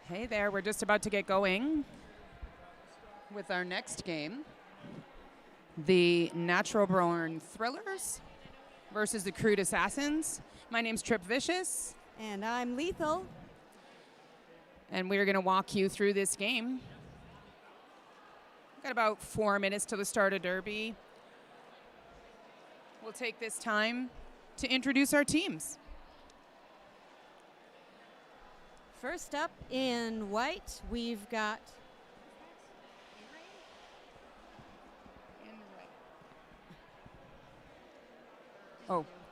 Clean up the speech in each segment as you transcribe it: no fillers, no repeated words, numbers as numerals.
Hey there, we're just about to get going with our next game. The Natural Born Thrillers versus the Crude Assassins. My name's Trip Vicious. And I'm Lethal. And we're going to walk you through this game. We've got about 4 minutes till the start of Derby. We'll take this time to introduce our teams. First up in white, we've got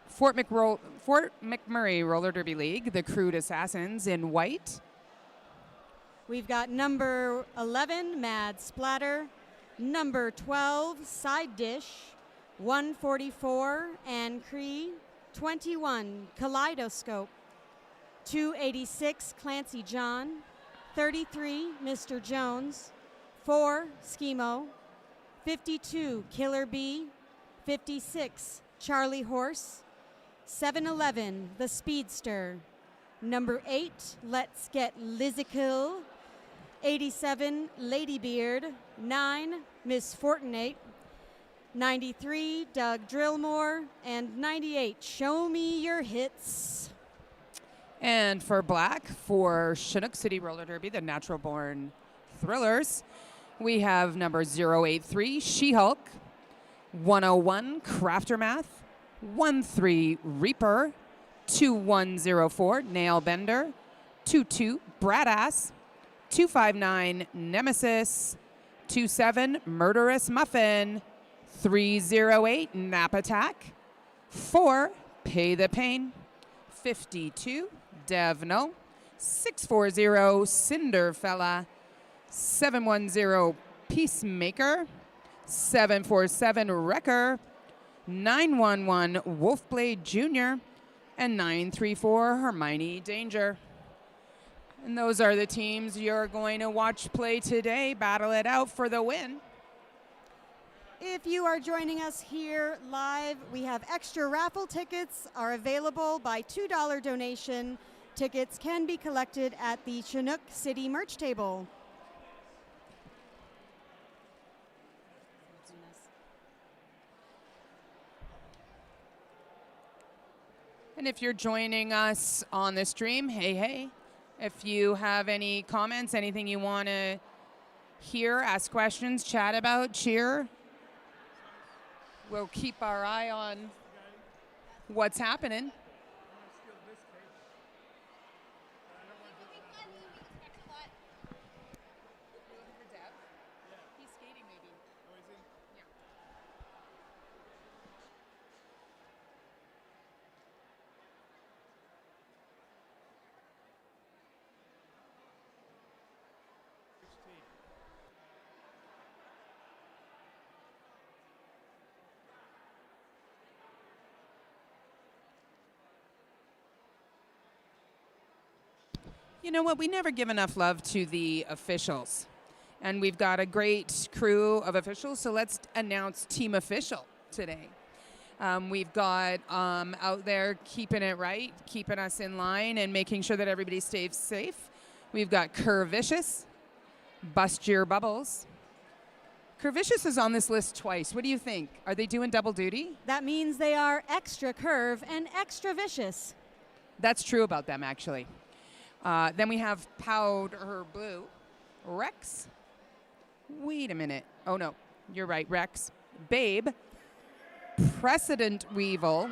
Fort McMurray Roller Derby League, the Crude Assassins in white. we've got number 11, Mad Splatter, number 12, Side Dish, 144, Anne Cree, 21, Kaleidoscope, 286, Clancy John, 33, Mr. Jones, 4, Schemo, 52, Killer Bee, 56, Charlie Horse, 711, The Speedster, number 8, Let's Get Lizical, 87, Ladybeard, 9, Miss Fortunate, 93, Doug Drillmore, and 98, Show Me Your Hits. And for black, for Chinook City Roller Derby, the Natural Born Thrillers, we have number 083, She-Hulk, 101, Craftermath, 13, Reaper, 2104, Nail Bender, 22, Bradass, 259, Nemesis, 27, Murderous Muffin, 308, Nap Attack, 4, Pay the Pain, 52, Devno, 640, Cinderfella, 710, Peacemaker, 747, Wrecker, 911, Wolfblade Jr., and 934, Hermione Danger. And those are the teams you're going to watch play today. Battle it out for the win. If you are joining us here live, we have extra raffle tickets are available by $2 donation. Tickets can be collected at the Chinook City merch table. And if you're joining us on the stream, hey. If you have any comments, anything you want to hear, ask questions, chat about, cheer, we'll keep our eye on what's happening. You know what? We never give enough love to the officials. And we've got a great crew of officials, so let's announce Team Official today. We've got out there keeping it right, keeping us in line, and making sure that everybody stays safe. We've got Curvicious, Bust Your Bubbles. Curvicious is on this list twice. What do you think? Are they doing double duty? That means they are extra curve and extra vicious. That's true about them, actually. Then we have Powder Blue, Rex. Wait a minute. Oh, no. You're right, Rex. Babe. Precedent Weevil.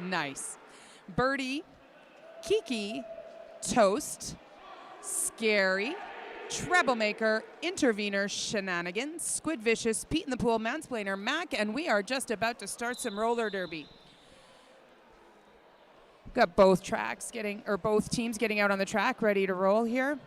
Nice. Birdie. Kiki. Toast. Scary. Troublemaker. Intervener. Shenanigans. Squid Vicious. Pete in the Pool. Mansplainer. Mac. And we are just about to start some roller derby. Got both teams getting out on the track, ready to roll here.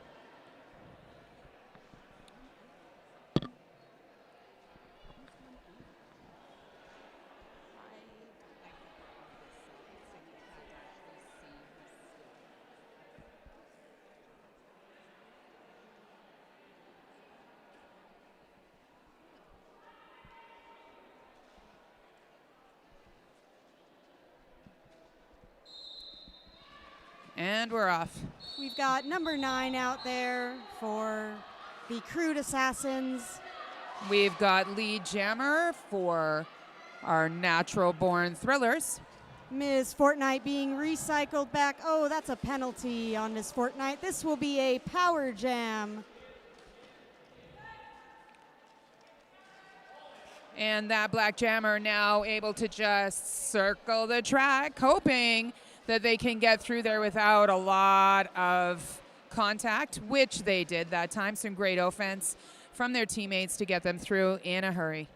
And we're off. We've got number 9 out there for the Crude Assassins. We've got lead jammer for our natural born thrillers. Ms. Fortnite being recycled back. Oh, that's a penalty on Ms. Fortnite. This will be a power jam. And that black jammer now able to just circle the track, hoping that they can get through there without a lot of contact, which they did that time. Some great offense from their teammates to get them through in a hurry.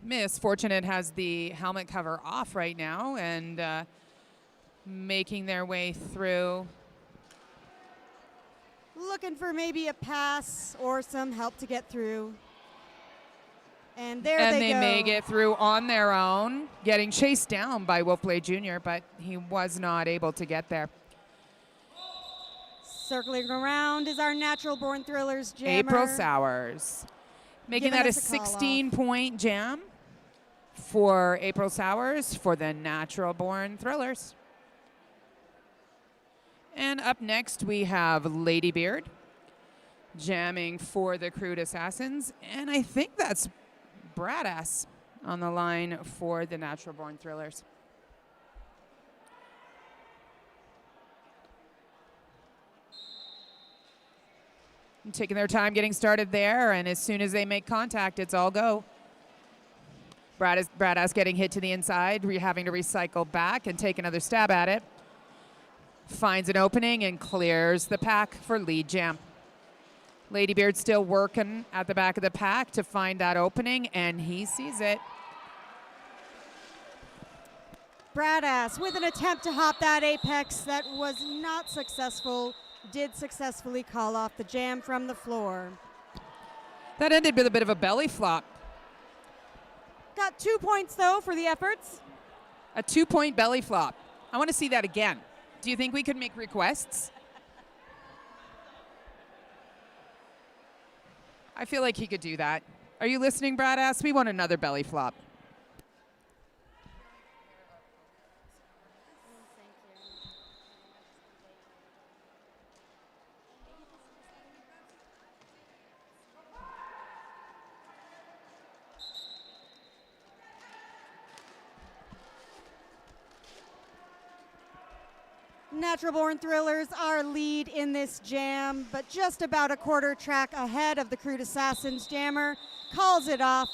Miss Fortunate has the helmet cover off right now and making their way through. Looking for maybe a pass or some help to get through. And there and they go. And they may get through on their own, getting chased down by Wolfblade Jr., but he was not able to get there. Circling around is our natural born thrillers jammer. April Sowers. Making that a 16-point jam for April Sowers for the natural born thrillers. And up next we have Lady Beard jamming for the Crude Assassins. And I think that's Bradass on the line for the natural born thrillers. And taking their time getting started there, and as soon as they make contact, it's all go. Bradass getting hit to the inside, having to recycle back and take another stab at it. Finds an opening and clears the pack for lead jam. Ladybeard still working at the back of the pack to find that opening, and he sees it. Bradass with an attempt to hop that apex that was not successful, did successfully call off the jam from the floor. That ended with a bit of a belly flop. Got 2 points, though, for the efforts. A 2-point belly flop. I want to see that again. Do you think we could make requests? I feel like he could do that. Are you listening, Bradass? We want another belly flop. Natural Born Thrillers are lead in this jam, but just about a quarter track ahead of the Crude Assassins jammer. Calls it off,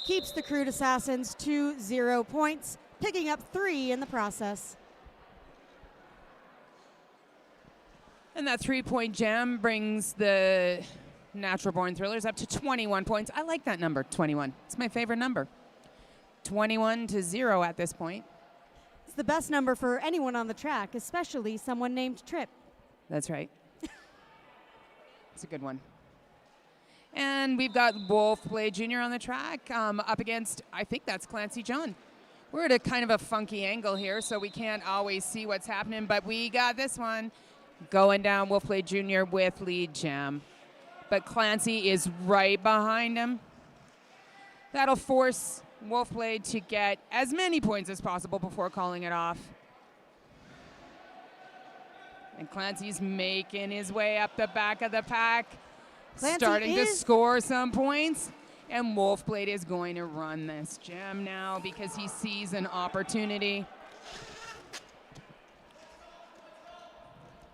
keeps the Crude Assassins to 0 points, picking up 3 in the process. And that 3-point jam brings the Natural Born Thrillers up to 21 points. I like that number, 21. It's my favorite number. 21-0 at this point. It's the best number for anyone on the track, especially someone named Trip. That's right. It's a good one. And we've got Wolfblade Jr. on the track up against, I think that's Clancy John. We're at a kind of a funky angle here, so we can't always see what's happening, but we got this one going down. Wolfblade Jr. with lead jam. But Clancy is right behind him. That'll force Wolfblade to get as many points as possible before calling it off. And Clancy's making his way up the back of the pack, starting to score some points. And Wolfblade is going to run this jam now because he sees an opportunity.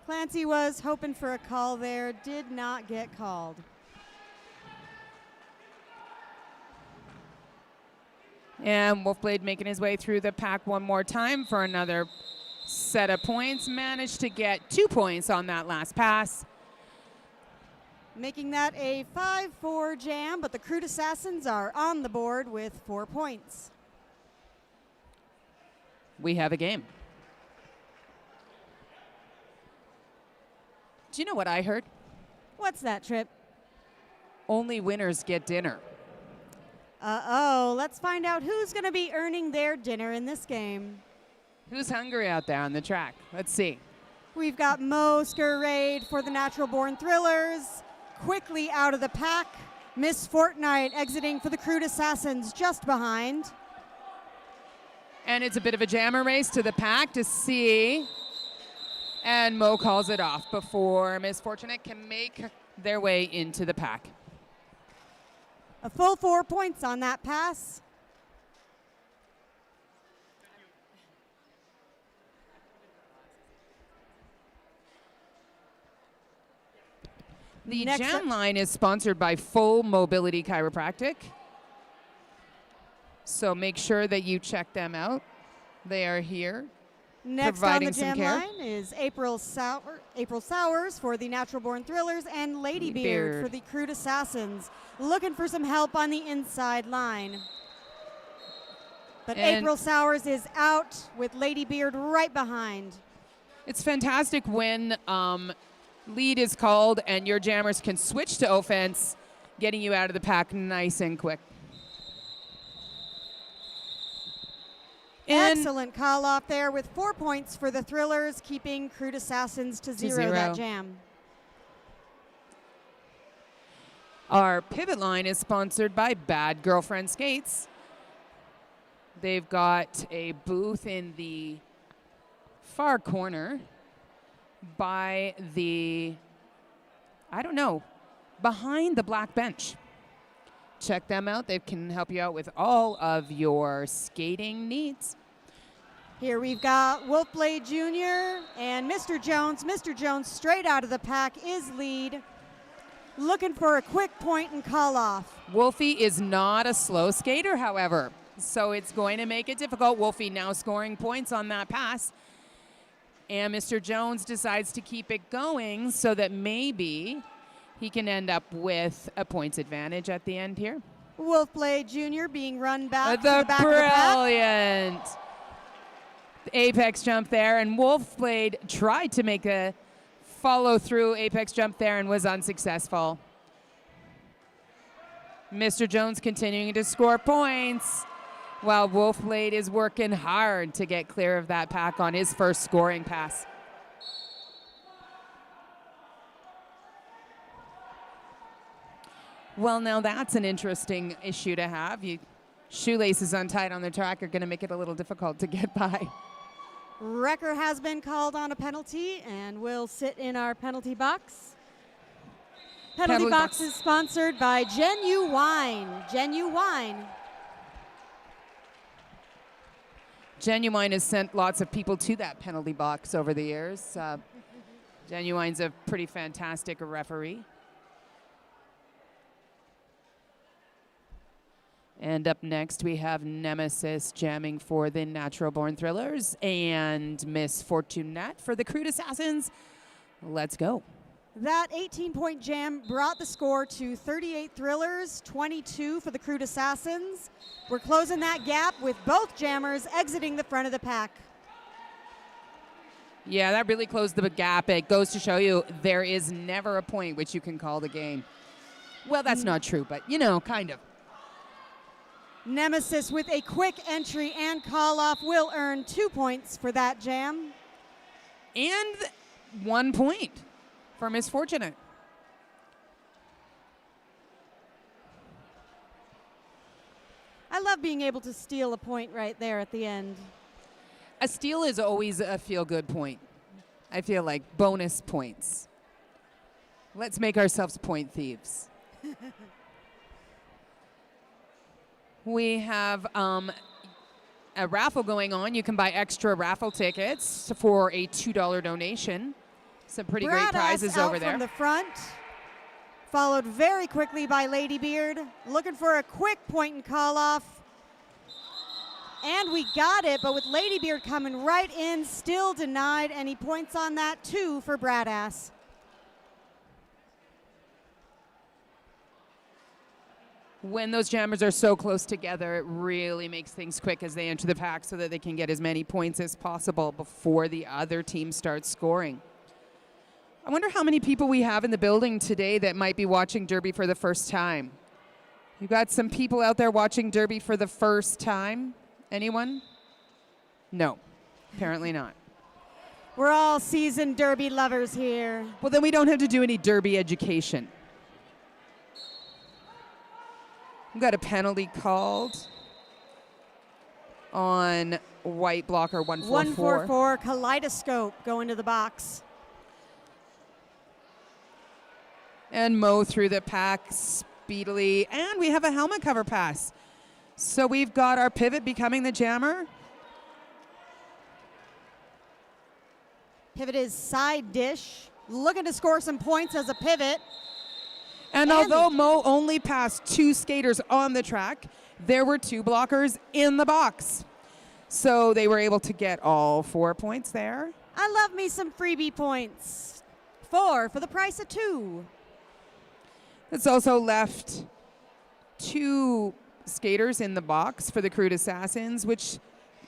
Clancy was hoping for a call there, did not get called. And Wolfblade making his way through the pack one more time for another set of points. Managed to get 2 points on that last pass. Making that a 5-4 jam, but the Crude Assassins are on the board with 4 points. We have a game. Do you know what I heard? What's that, Trip? Only winners get dinner. Uh-oh, let's find out who's going to be earning their dinner in this game. Who's hungry out there on the track? Let's see. We've got Masquerade for the Natural Born Thrillers. Quickly out of the pack. Miss Fortnite exiting for the Crude Assassins just behind. And it's a bit of a jammer race to the pack to see. And Mo calls it off before Miss Fortunate can make their way into the pack. A full 4 points on that pass. The Next jam line is sponsored by Full Mobility Chiropractic. So make sure that you check them out. They are here. Next providing on the some jam care. line is April Sowers for the Natural Born Thrillers and Lady Beard for the Crude Assassins. Looking for some help on the inside line. But And April Sowers is out with Lady Beard right behind. it's fantastic when lead is called and your jammers can switch to offense, getting you out of the pack nice and quick. And Excellent call off there with 4 points for the Thrillers, keeping Crude Assassins to zero that jam. our pivot line is sponsored by Bad Girlfriend Skates. They've got a booth in the far corner by the, behind the black bench. Check them out. They can help you out with all of your skating needs. Here we've got Wolfblade Jr. and Mr. Jones. Mr. Jones straight out of the pack is lead. Looking for a quick point and call off. Wolfie is not a slow skater, however, so it's going to make it difficult. Wolfie now scoring points on that pass. And Mr. Jones decides to keep it going so that maybe he can end up with a points advantage at the end here. Wolfblade Jr. being run back to the back of the pack. Brilliant apex jump there, and Wolfblade tried to make a follow-through apex jump there and was unsuccessful. Mr. Jones continuing to score points while Wolfblade is working hard to get clear of that pack on his first scoring pass. Well, now that's an interesting issue to have. Shoelaces untied on the track are going to make it a little difficult to get by. Wrecker has been called on a penalty and will sit in our penalty box. Penalty box is sponsored by Genuine. Genuine. Genuine has sent lots of people to that penalty box over the years. Genuine's a pretty fantastic referee. And up next, we have Nemesis jamming for the Natural Born Thrillers and Miss Fortunette for the Crude Assassins. Let's go. That 18-point jam brought the score to 38 Thrillers, 22 for the Crude Assassins. We're closing that gap with both jammers exiting the front of the pack. Yeah, that really closed the gap. It goes to show you there is never a point which you can call the game. Well, that's not true, but, kind of. Nemesis with a quick entry and call off will earn 2 points for that jam. And 1 point for Miss Fortunate. I love being able to steal a point right there at the end. A steal is always a feel-good point. I feel like bonus points. Let's make ourselves point thieves. We have a raffle going on. You can buy extra raffle tickets for a $2 donation. Some pretty great prizes over there. From the front, followed very quickly by Lady Beard, looking for a quick point and call off. And we got it, but with Lady Beard coming right in, still denied any points on that. 2 for Bradass. When those jammers are so close together, it really makes things quick as they enter the pack so that they can get as many points as possible before the other team starts scoring. I wonder how many people we have in the building today that might be watching Derby for the first time. You got some people out there watching Derby for the first time? Anyone? No, apparently not. We're all seasoned Derby lovers here. Well, then we don't have to do any Derby education. We've got a penalty called on white blocker 144. 144 Kaleidoscope going to the box. And Mo through the pack speedily. And we have a helmet cover pass. So we've got our pivot becoming the jammer. Pivot is side dish. Looking to score some points as a pivot. And although Mo only passed 2 skaters on the track, there were 2 blockers in the box. So they were able to get all 4 points there. I love me some freebie points. 4 for the price of 2. It's also left 2 skaters in the box for the Crude Assassins, which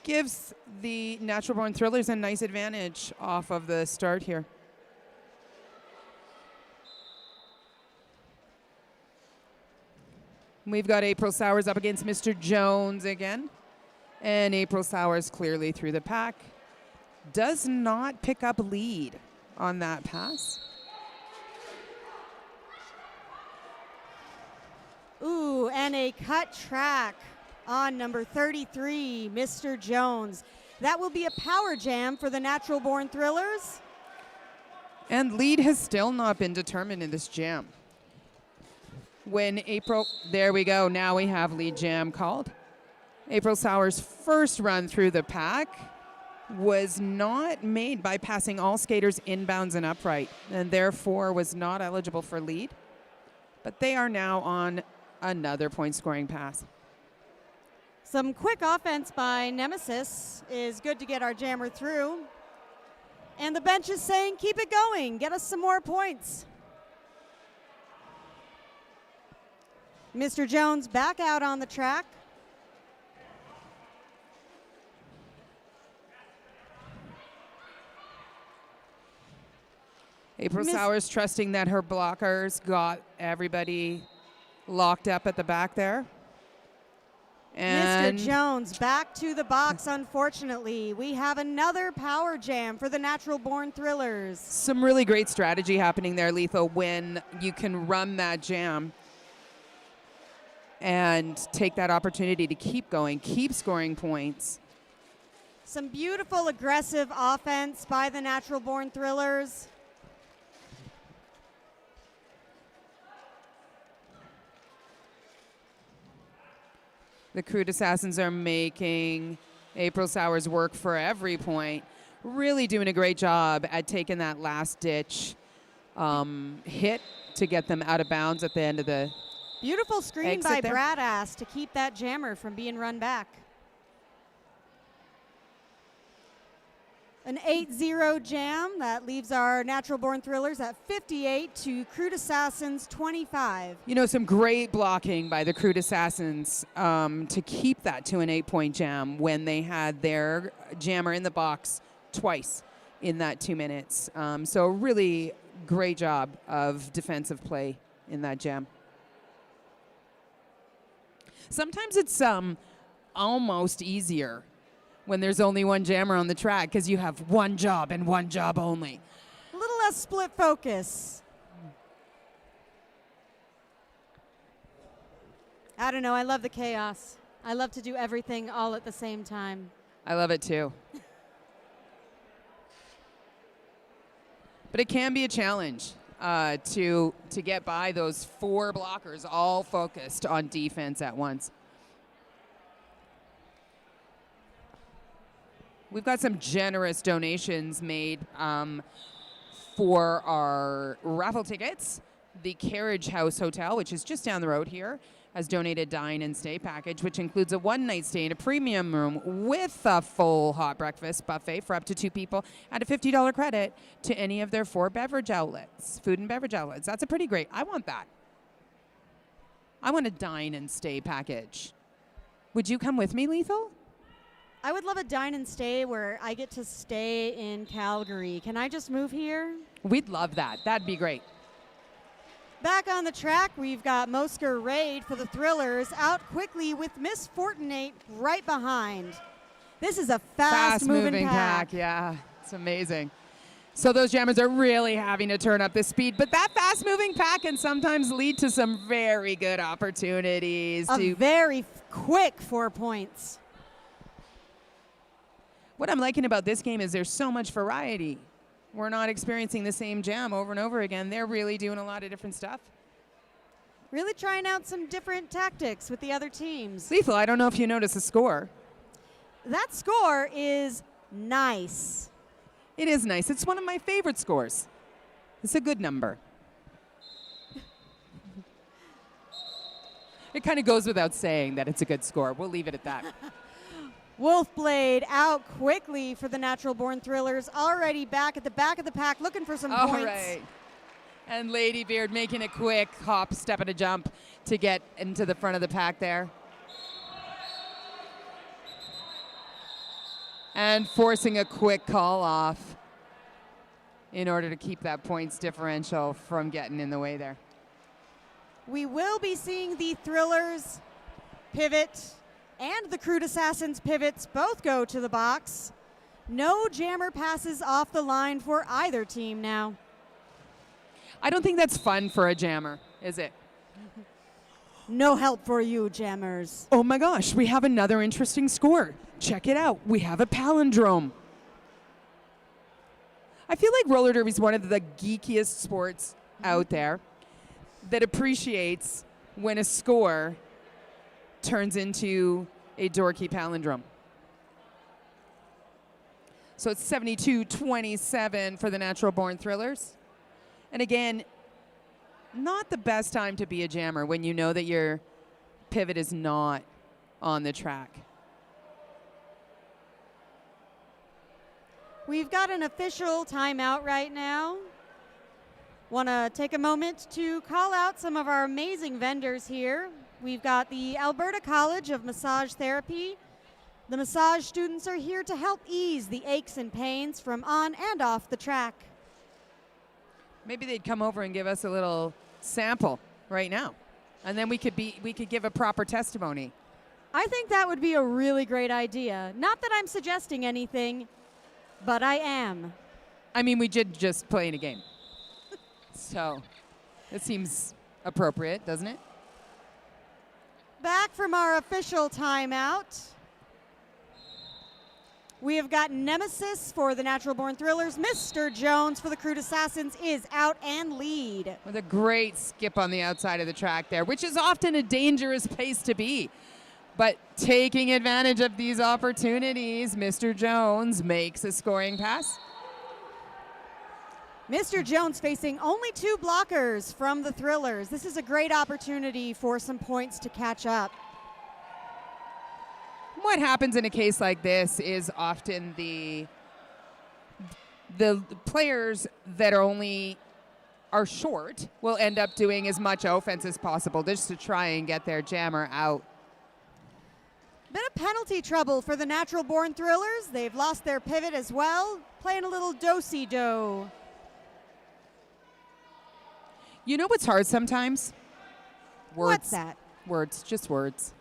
gives the Natural Born Thrillers a nice advantage off of the start here. We've got April Sowers up against Mr. Jones again. And April Sowers clearly through the pack. Does not pick up lead on that pass. Ooh, and a cut track on number 33, Mr. Jones. That will be a power jam for the Natural Born Thrillers. And lead has still not been determined in this jam. When April, there we go, now we have lead jam called. April Sowers' first run through the pack was not made by passing all skaters inbounds and upright, and therefore was not eligible for lead. But they are now on another point scoring pass. Some quick offense by Nemesis is good to get our jammer through. And the bench is saying, keep it going, get us some more points. Mr. Jones back out on the track. April Sowers trusting that her blockers got everybody locked up at the back there. And Mr. Jones back to the box, unfortunately. We have another power jam for the Natural Born Thrillers. some really great strategy happening there, Lethal, when you can run that jam and take that opportunity to keep going, keep scoring points. Some beautiful aggressive offense by the Natural Born Thrillers. The Crude Assassins are making April Sowers work for every point. Really doing a great job at taking that last ditch hit to get them out of bounds at the end of the Beautiful screen exit by there. Bradass to keep that jammer from being run back. An 8-0 jam that leaves our Natural Born Thrillers at 58 to Crude Assassins 25. You know, some great blocking by the Crude Assassins to keep that to an 8-point jam when they had their jammer in the box twice in that 2 minutes. So a really great job of defensive play in that jam. Sometimes it's almost easier when there's only one jammer on the track because you have one job and one job only. A little less split focus. I don't know, I love the chaos. I love to do everything all at the same time. I love it too. But it can be a challenge to get by those 4 blockers all focused on defense at once. We've got some generous donations made for our raffle tickets. The Carriage House Hotel, which is just down the road here, has donated dine and stay package, which includes a 1-night stay in a premium room with a full hot breakfast buffet for up to 2 people and a $50 credit to any of their 4 beverage outlets, food and beverage outlets. That's a pretty great. I want that. I want a dine and stay package. Would you come with me, Lethal? I would love a dine and stay where I get to stay in Calgary. Can I just move here? We'd love that. That'd be great. Back on the track, we've got Mosker Raid for the Thrillers out quickly with Miss Fortinate right behind. This is a fast-moving pack. Yeah, it's amazing. So those jammers are really having to turn up the speed. But that fast-moving pack can sometimes lead to some very good opportunities. A very quick 4 points. What I'm liking about this game is there's so much variety. We're not experiencing the same jam over and over again. They're really doing a lot of different stuff. Really trying out some different tactics with the other teams. Lethal, I don't know if you noticed the score. That score is nice. It is nice. It's one of my favorite scores. It's a good number. It kind of goes without saying that it's a good score. We'll leave it at that. Wolfblade out quickly for the Natural Born Thrillers. Already back at the back of the pack looking for some All points. right. And Lady Beard making a quick hop, step, and a jump to get into the front of the pack there. And forcing a quick call off in order to keep that points differential from getting in the way there. We will be seeing the Thrillers pivot and the Crude Assassins pivots both go to the box. No jammer passes off the line for either team now. I don't think that's fun for a jammer, is it? No help for you, jammers. Oh my gosh, we have another interesting score. Check it out. We have a palindrome. I feel like roller derby is one of the geekiest sports out there that appreciates when a score turns into a dorky palindrome. So it's 72-27 for the Natural Born Thrillers. And again, not the best time to be a jammer when you know that your pivot is not on the track. We've got an official timeout right now. Want to take a moment to call out some of our amazing vendors here. We've got the Alberta College of Massage Therapy. The massage students are here to help ease the aches and pains from on and off the track. Maybe they'd come over and give us a little sample right now, and then we could give a proper testimony. I think that would be a really great idea. Not that I'm suggesting anything, but I am. I mean, we did just play in a game. So it seems appropriate, doesn't it? Back from our official timeout. We have got Nemesis for the Natural Born Thrillers. Mr. Jones for the Crude Assassins is out and lead. With a great skip on the outside of the track there, which is often a dangerous place to be. But taking advantage of these opportunities, Mr. Jones makes a scoring pass. Mr. Jones facing only 2 blockers from the Thrillers. This is a great opportunity for some points to catch up. What happens in a case like this is often the players that are short will end up doing as much offense as possible just to try and get their jammer out. Bit of penalty trouble for the Natural Born Thrillers. They've lost their pivot as well. Playing a little do-si-do. You know what's hard sometimes? Words. What's that? Words, just words.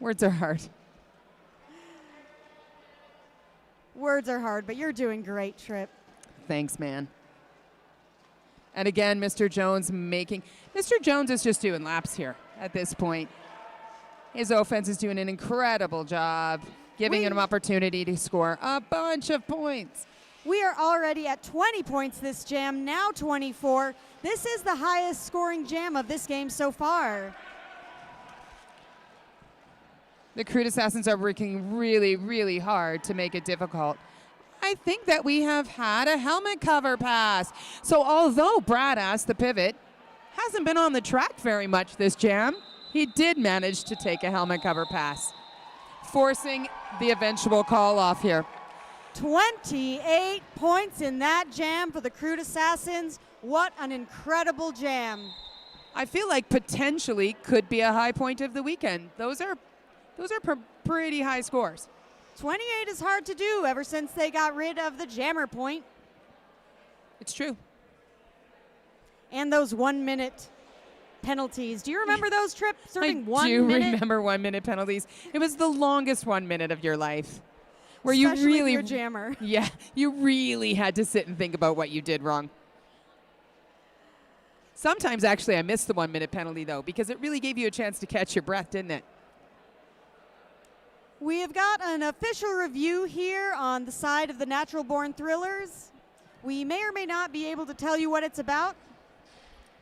Words are hard. Words are hard, but you're doing great, Trip. Thanks, man. And again, Mr. Jones is just doing laps here at this point. His offense is doing an incredible job, giving him an opportunity to score a bunch of points. We are already at 20 points this jam, now 24. This is the highest scoring jam of this game so far. The Crude Assassins are working really, really hard to make it difficult. I think that we have had a helmet cover pass. So although Brad asked the pivot hasn't been on the track very much this jam, he did manage to take a helmet cover pass, forcing the eventual call off here. 28 points in that jam for the Crude Assassins. What an incredible jam. I feel like potentially could be a high point of the weekend. Those are pretty high scores. 28 is hard to do ever since they got rid of the jammer point. It's true. And those 1 minute penalties. Do you remember those, Trip? Serving 1 I do minute? remember 1 minute penalties. It was the longest 1 minute of your life. Where you Especially if really, you're a jammer. yeah, you really had to sit and think about what you did wrong. Sometimes, actually, I missed the 1 minute penalty, though, because it really gave you a chance to catch your breath, didn't it? We have got an official review here on the side of the Natural Born Thrillers. We may or may not be able to tell you what it's about,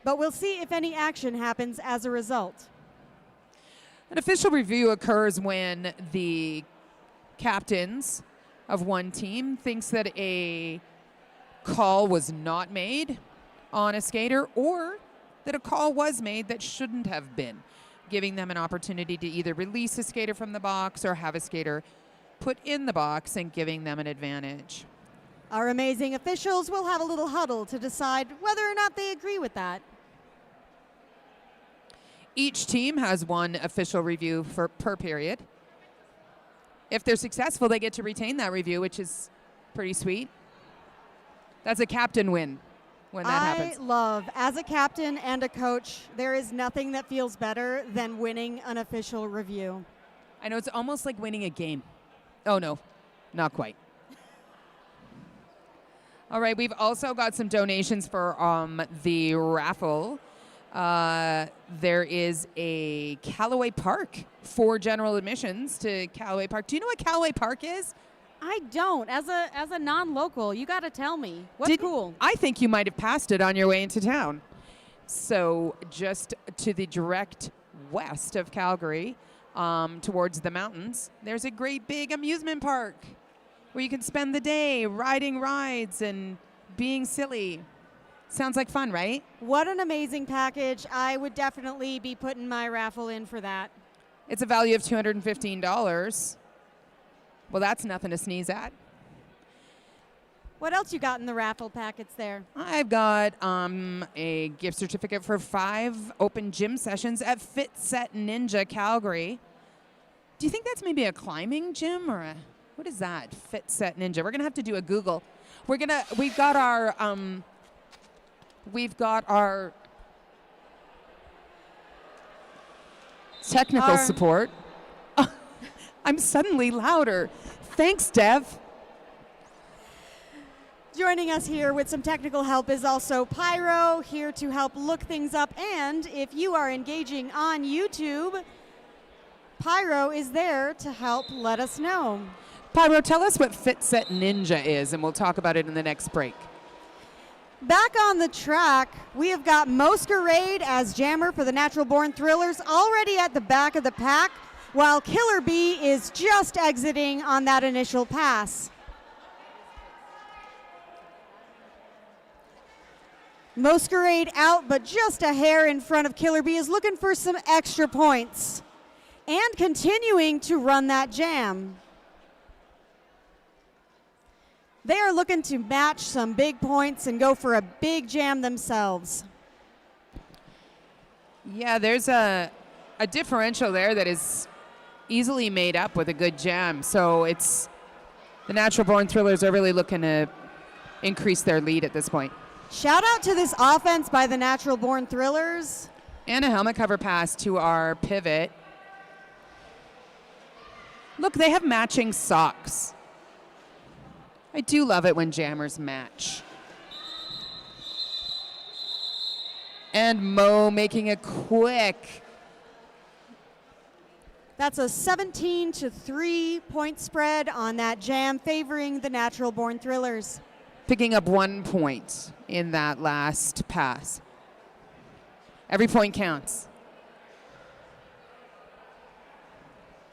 but we'll see if any action happens as a result. An official review occurs when the captains of one team thinks that a call was not made on a skater, or that a call was made that shouldn't have been, giving them an opportunity to either release a skater from the box or have a skater put in the box and giving them an advantage. Our amazing officials will have a little huddle to decide whether or not they agree with that. Each team has one official review per period. If they're successful, they get to retain that review, which is pretty sweet. That's a captain win when that happens. I love, as a captain and a coach, there is nothing that feels better than winning an official review. I know, it's almost like winning a game. Oh, no, not quite. All right, we've also got some donations for the raffle. There is a Callaway Park for general admissions to Callaway Park. Do you know what Callaway Park is? I don't. As a non-local, you got to tell me. What's cool? I think you might have passed it on your way into town. So just to the direct west of Calgary, towards the mountains, there's a great big amusement park where you can spend the day riding rides and being silly. Sounds like fun, right? What an amazing package. I would definitely be putting my raffle in for that. It's a value of $215. Well, that's nothing to sneeze at. What else you got in the raffle packets there? I've got a gift certificate for 5 open gym sessions at Fit Set Ninja Calgary. Do you think that's maybe a climbing gym or what is that? Fit Set Ninja. We're gonna have to do a Google. We've got our technical support. I'm suddenly louder. Thanks, Dev. Joining us here with some technical help is also Pyro, here to help look things up. And if you are engaging on YouTube, Pyro is there to help let us know. Pyro, tell us what Fit Set Ninja is, and we'll talk about it in the next break. Back on the track, we have got Mosquerade as jammer for the Natural Born Thrillers, already at the back of the pack, while Killer Bee is just exiting on that initial pass. Mosquerade out, but just a hair in front of Killer Bee, is looking for some extra points and continuing to run that jam. They are looking to match some big points and go for a big jam themselves. Yeah, there's a differential there that is easily made up with a good jam. So it's the Natural Born Thrillers are really looking to increase their lead at this point. Shout out to this offense by the Natural Born Thrillers. And a helmet cover pass to our pivot. Look, they have matching socks. I do love it when jammers match. And Mo making a quick. That's a 17-3 point spread on that jam, favoring the Natural Born Thrillers. Picking up 1 point in that last pass. Every point counts.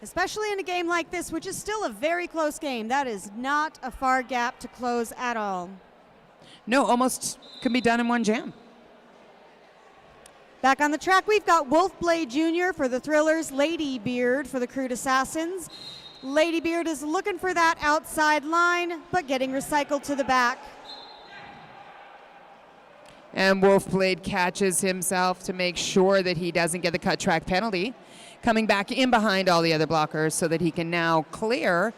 Especially in a game like this, which is still a very close game. That is not a far gap to close at all. No, almost can be done in one jam. Back on the track, we've got Wolfblade Jr. for the Thrillers, Ladybeard for the Crude Assassins. Ladybeard is looking for that outside line, but getting recycled to the back. And Wolfblade catches himself to make sure that he doesn't get the cut track penalty, coming back in behind all the other blockers so that he can now clear.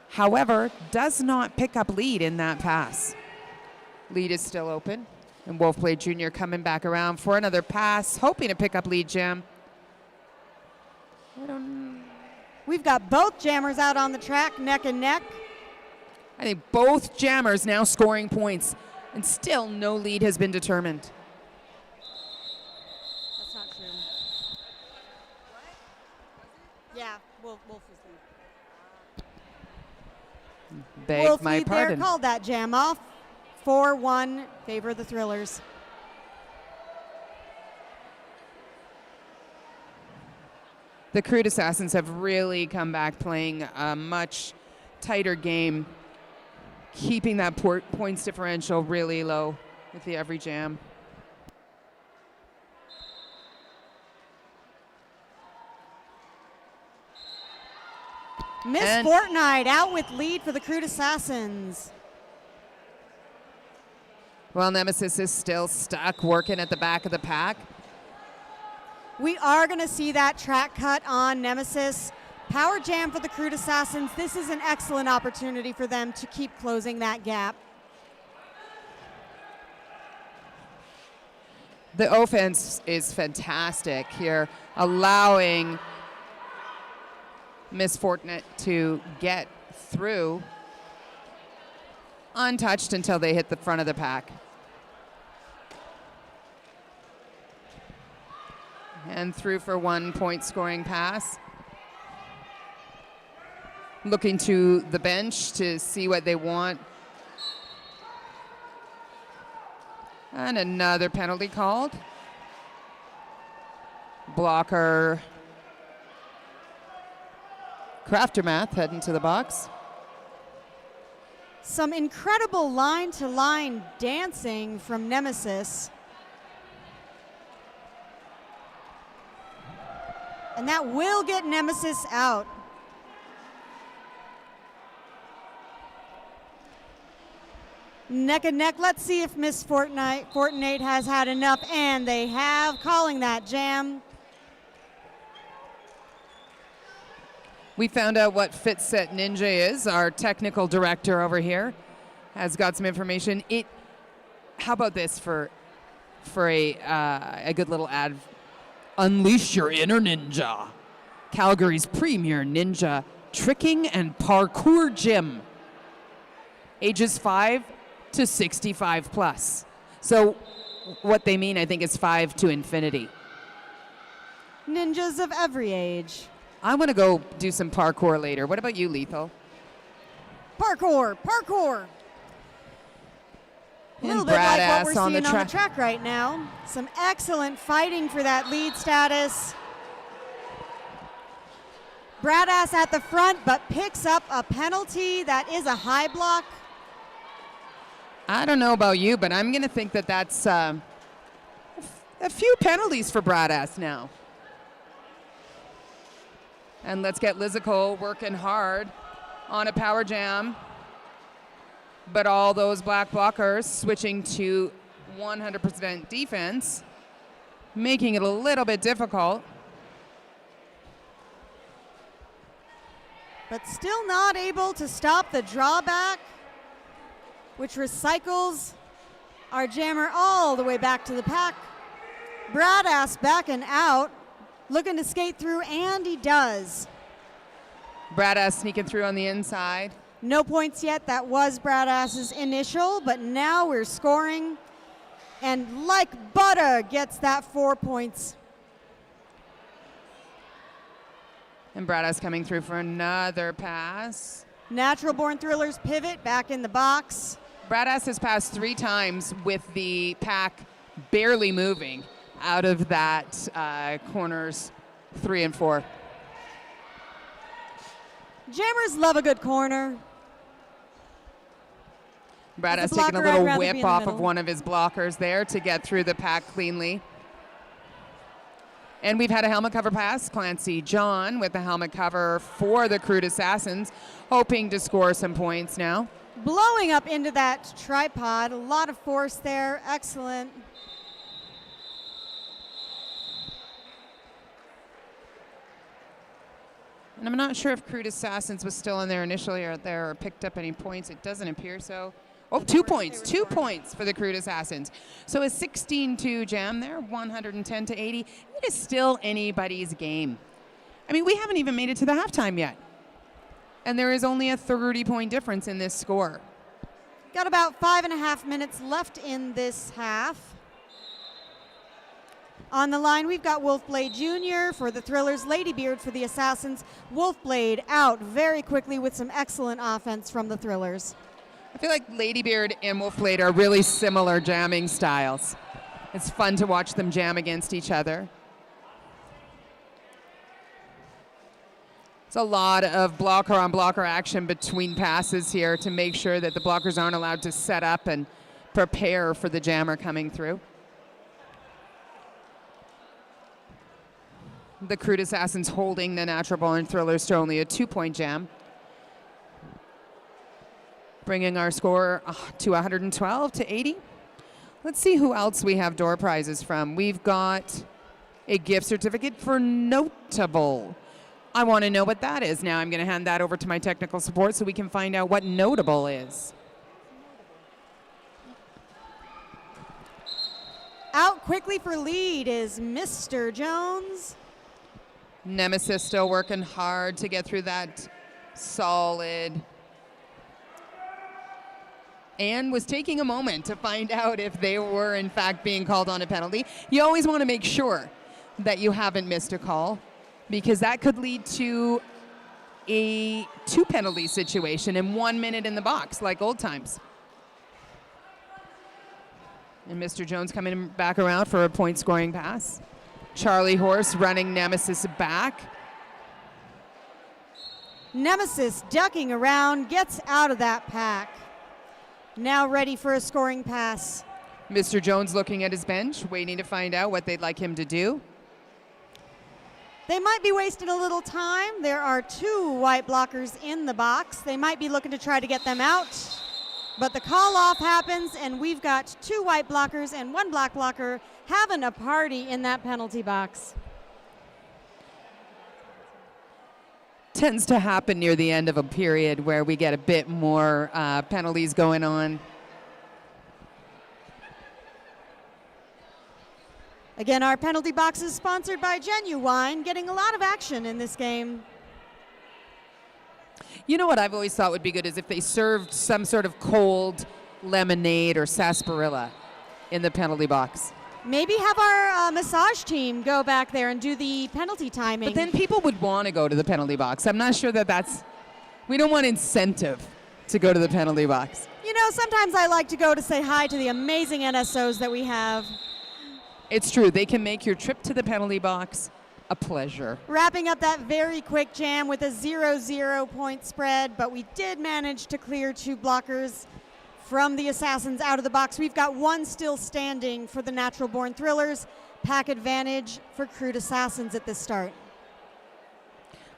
However, does not pick up lead in that pass. Lead is still open. And Wolfblade Jr. coming back around for another pass, hoping to pick up lead, Jim. We've got both jammers out on the track, neck and neck. I think both jammers now scoring points, and still no lead has been determined. That's not true. Yeah, Wolf was lead. Beg Wolf my lead there, pardon. called that jam off. 4-1, favor of the Thrillers. The Crude Assassins have really come back playing a much tighter game, keeping that points differential really low with the every jam. Miss And- Fortnite out with lead for the Crude Assassins. Well, Nemesis is still stuck working at the back of the pack. We are going to see that track cut on Nemesis. Power jam for the Crude Assassins. This is an excellent opportunity for them to keep closing that gap. The offense is fantastic here, allowing Miss Fortnite to get through untouched until they hit the front of the pack. And through for 1 point scoring pass. Looking to the bench to see what they want. And another penalty called. Blocker. Craftermath heading to the box. Some incredible line-to-line dancing from Nemesis. And that will get Nemesis out. Neck and neck. Let's see if Miss Fortnite has had enough, and they have, calling that jam. We found out what Fit Set Ninja is. Our technical director over here has got some information. How about this for a good little ad? Unleash your inner ninja. Calgary's premier ninja tricking and parkour gym. Ages 5 to 65 plus. So what they mean, I think, is 5 to infinity. Ninjas of every age. I want to go do some parkour later. What about you, Lethal? Parkour, parkour. A little And bit like Bradass what we're on the seeing on the track. track right now. Some excellent fighting for that lead status. Bradass at the front, but picks up a penalty. That is a high block. I don't know about you, but I'm going to think that that's a few penalties for Bradass now. And let's get Lizical working hard on a power jam. But all those black blockers switching to 100% defense, making it a little bit difficult. But still not able to stop the drawback, which recycles our jammer all the way back to the pack. Bradass backing out, looking to skate through, and he does. Bradass sneaking through on the inside. No points yet. That was Bradass's initial, but now we're scoring. And like butter, gets that 4 points. And Bradass coming through for another pass. Natural Born Thrillers pivot back in the box. Bradass has passed 3 times with the pack barely moving out of that corners 3 and 4. Jammers love a good corner. Bradass As a taking a blocker, little I'd rather whip be in the off of middle. one of his blockers there to get through the pack cleanly. And we've had a helmet cover pass. Clancy John with the helmet cover for the Crude Assassins, hoping to score some points now. Blowing up into that tripod. A lot of force there. Excellent. And I'm not sure if Crude Assassins was still in there initially or picked up any points. It doesn't appear so. Oh, 2 points. 2 points for the Crude Assassins. So a 16-2 jam there, 110 to 80. It is still anybody's game. I mean, we haven't even made it to the halftime yet. And there is only a 30-point difference in this score. Got about 5.5 minutes left in this half. On the line, we've got Wolfblade Jr. for the Thrillers, Ladybeard for the Assassins. Wolfblade out very quickly with some excellent offense from the Thrillers. I feel like Ladybeard and Wolfblade are really similar jamming styles. It's fun to watch them jam against each other. It's a lot of blocker-on-blocker action between passes here to make sure that the blockers aren't allowed to set up and prepare for the jammer coming through. The Crude Assassins holding the Natural Born Thrillers to only a 2-point jam, bringing our score to 112 to 80. Let's see who else we have door prizes from. We've got a gift certificate for Notable. I want to know what that is. Now I'm going to hand that over to my technical support so we can find out what Notable is. Out quickly for lead is Mr. Jones. Nemesis still working hard to get through that solid. And was taking a moment to find out if they were in fact being called on a penalty. You always want to make sure that you haven't missed a call, because that could lead to a 2-penalty situation in 1 minute in the box, like old times. And Mr. Jones coming back around for a point-scoring pass. Charlie Horse running Nemesis back. Nemesis ducking around, gets out of that pack. Now ready for a scoring pass. Mr. Jones looking at his bench, waiting to find out what they'd like him to do. They might be wasting a little time. There are 2 white blockers in the box. They might be looking to try to get them out. But the call off happens, and we've got 2 white blockers and 1 black blocker having a party in that penalty box. Tends to happen near the end of a period where we get a bit more penalties going on. Again, our penalty box is sponsored by Genuine, getting a lot of action in this game. You know what I've always thought would be good is if they served some sort of cold lemonade or sarsaparilla in the penalty box. Maybe have our massage team go back there and do the penalty timing. But then people would want to go to the penalty box. I'm not sure that that's, we don't want incentive to go to the penalty box. You know, sometimes I like to go to say hi to the amazing NSOs that we have. It's true. They can make your trip to the penalty box a pleasure. Wrapping up that very quick jam with a 0-0 point spread, but we did manage to clear 2 blockers from the Assassins out of the box. We've got 1 still standing for the Natural Born Thrillers. Pack advantage for Crude Assassins at this start.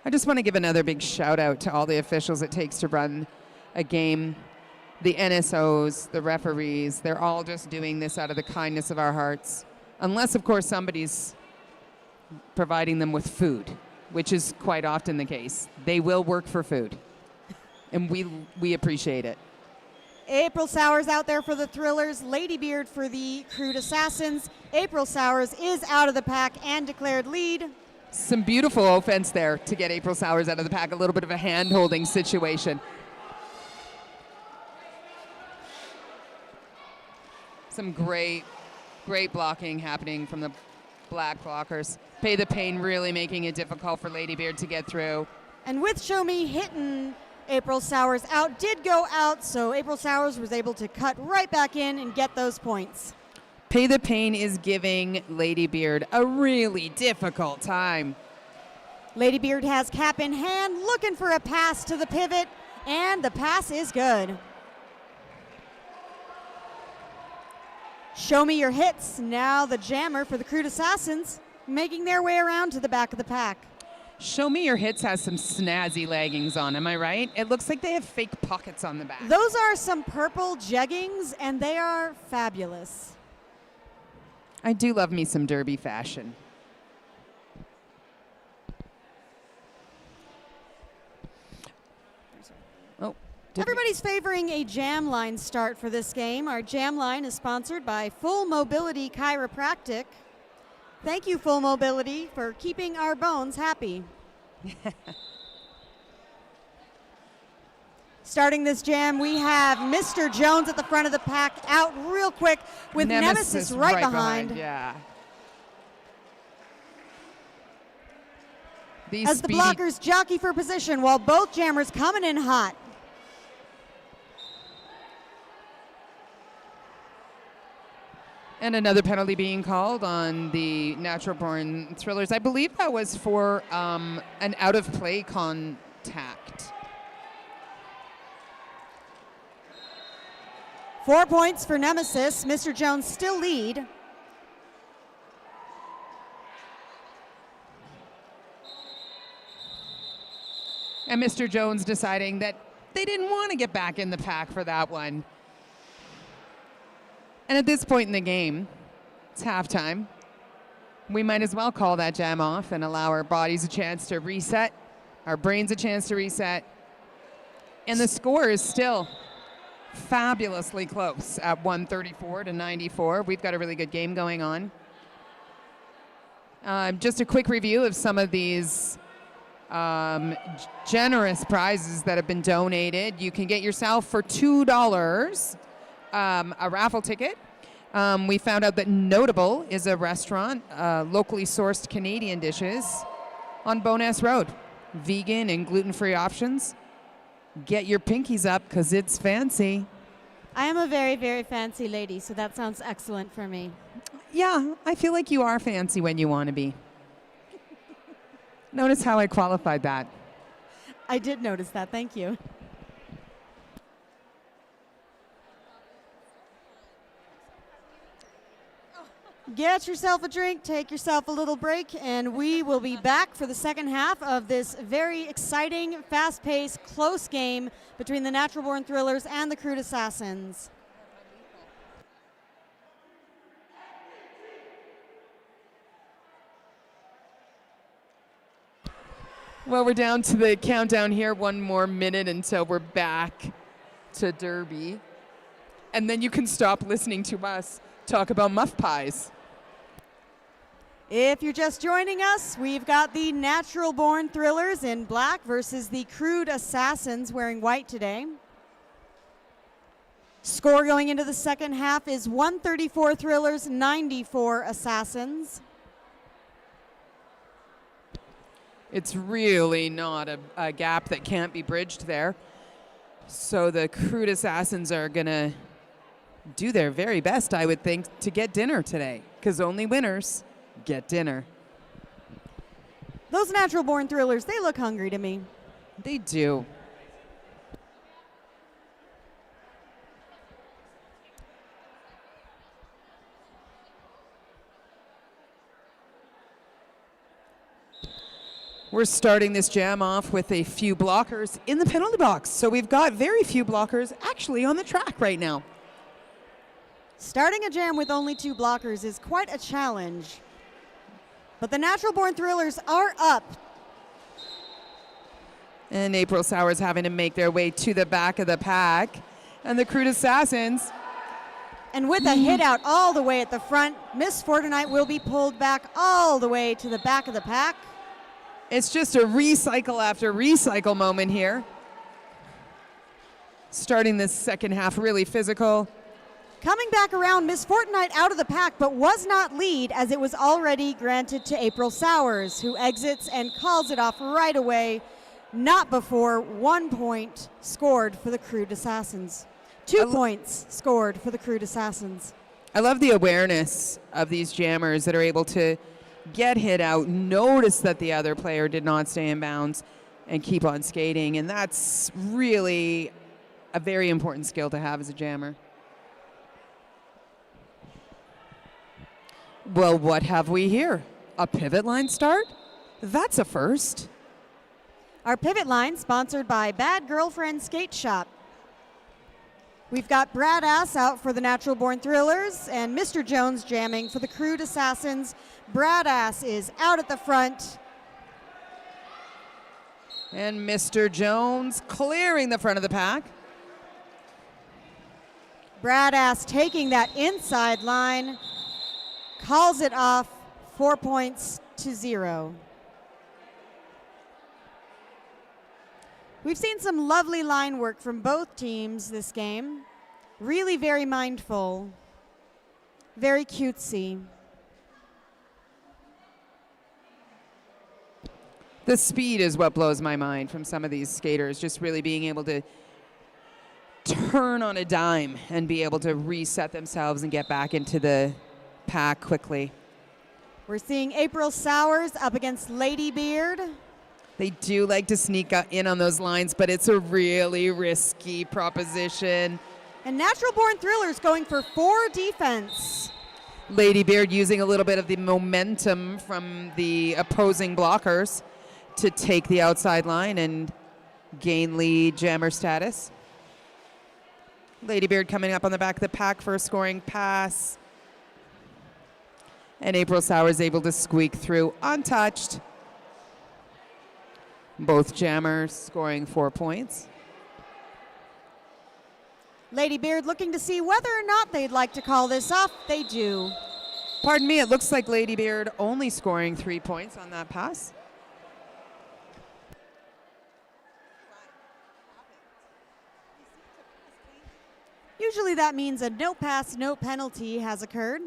I just want to give another big shout out to all the officials it takes to run a game. The NSOs, the referees, they're all just doing this out of the kindness of our hearts. Unless, of course, somebody's providing them with food, which is quite often the case. They will work for food, and we appreciate it. April Sowers out there for the Thrillers, Ladybeard for the Crude Assassins. April Sowers is out of the pack and declared lead. Some beautiful offense there to get April Sowers out of the pack, a little bit of a hand-holding situation. Some great blocking happening from the black blockers. Pay the Pain really making it difficult for Ladybeard to get through. And with Show Me hitting April Sowers out, did go out, so April Sowers was able to cut right back in and get those points. Pay the Pain is giving Ladybeard a really difficult time. Ladybeard has cap in hand, looking for a pass to the pivot, and the pass is good. Show Me Your Hits, now the jammer for the Crude Assassins, making their way around to the back of the pack. Show Me Your Hits has some snazzy leggings on, am I right? It looks like they have fake pockets on the back. Those are some purple jeggings, and they are fabulous. I do love me some derby fashion. Oh, Everybody's favoring a jam line start for this game. Our jam line is sponsored by Full Mobility Chiropractic. Thank you, Full Mobility, for keeping our bones happy. Starting this jam, we have Mr. Jones at the front of the pack, out real quick with Nemesis right behind. Yeah. As the blockers jockey for position while both jammers coming in hot. And another penalty being called on the Natural Born Thrillers. I believe that was for an out-of-play contact. 4 points for Nemesis. Mr. Jones still lead. And Mr. Jones deciding that they didn't want to get back in the pack for that one. And at this point in the game, it's halftime. We might as well call that jam off and allow our bodies a chance to reset, our brains a chance to reset. And the score is still fabulously close at 134 to 94. We've got a really good game going on. Just a quick review of some of these generous prizes that have been donated. You can get yourself for $2 a raffle ticket. We found out that Notable is a restaurant, locally sourced Canadian dishes on Bowness Road. Vegan and gluten-free options. Get your pinkies up because it's fancy. I am a very, very fancy lady, so that sounds excellent for me. Yeah, I feel like you are fancy when you want to be. Notice how I qualified that. I did notice that. Thank you. Get yourself a drink, take yourself a little break, and we will be back for the second half of this very exciting, fast-paced, close game between the Natural Born Thrillers and the Crude Assassins. Well, we're down to the countdown here. 1 more minute until we're back to Derby. And then you can stop listening to us talk about muff pies. If you're just joining us, we've got the Natural Born Thrillers in black versus the Crude Assassins wearing white today. Score going into the second half is 134 Thrillers, 94 Assassins. It's really not a gap that can't be bridged there. So the Crude Assassins are going to do their very best, I would think, to get dinner today, because only winners get dinner. Those Natural Born Thrillers, they look hungry to me. They do. We're starting this jam off with a few blockers in the penalty box. So we've got very few blockers actually on the track right now. Starting a jam with only 2 blockers is quite a challenge. But the Natural Born Thrillers are up. And April Sours having to make their way to the back of the pack. And the Crude Assassins. And with a hit out all the way at the front, Miss Fortnite will be pulled back all the way to the back of the pack. It's just a recycle after recycle moment here. Starting this second half really physical. Coming back around, Miss Fortnite out of the pack, but was not lead as it was already granted to April Sours, who exits and calls it off right away, not before 1 point scored for the Crude Assassins. 2 points scored for the Crude Assassins. I love the awareness of these jammers that are able to get hit out, notice that the other player did not stay in bounds, and keep on skating. And that's really a very important skill to have as a jammer. Well, what have we here? A pivot line start? That's a first. Our pivot line sponsored by Bad Girlfriend Skate Shop. We've got Brad Ass out for the Natural Born Thrillers and Mr. Jones jamming for the Crude Assassins. Brad Ass is out at the front. And Mr. Jones clearing the front of the pack. Brad Ass taking that inside line, calls it off, 4 points to 0. We've seen some lovely line work from both teams this game. Really very mindful, very cutesy. The speed is what blows my mind from some of these skaters, just really being able to turn on a dime and be able to reset themselves and get back into the pack quickly. We're seeing April Sowers up against Lady Beard. They do like to sneak in on those lines, but it's a really risky proposition. And Natural Born Thrillers going for 4 defense. Lady Beard using a little bit of the momentum from the opposing blockers to take the outside line and gain lead jammer status. Lady Beard coming up on the back of the pack for a scoring pass. And April Sowers able to squeak through untouched. Both jammers scoring 4 points. Lady Beard looking to see whether or not they'd like to call this off. They do. Pardon me, it looks like Lady Beard only scoring 3 points on that pass. Usually that means a no pass, no penalty has occurred.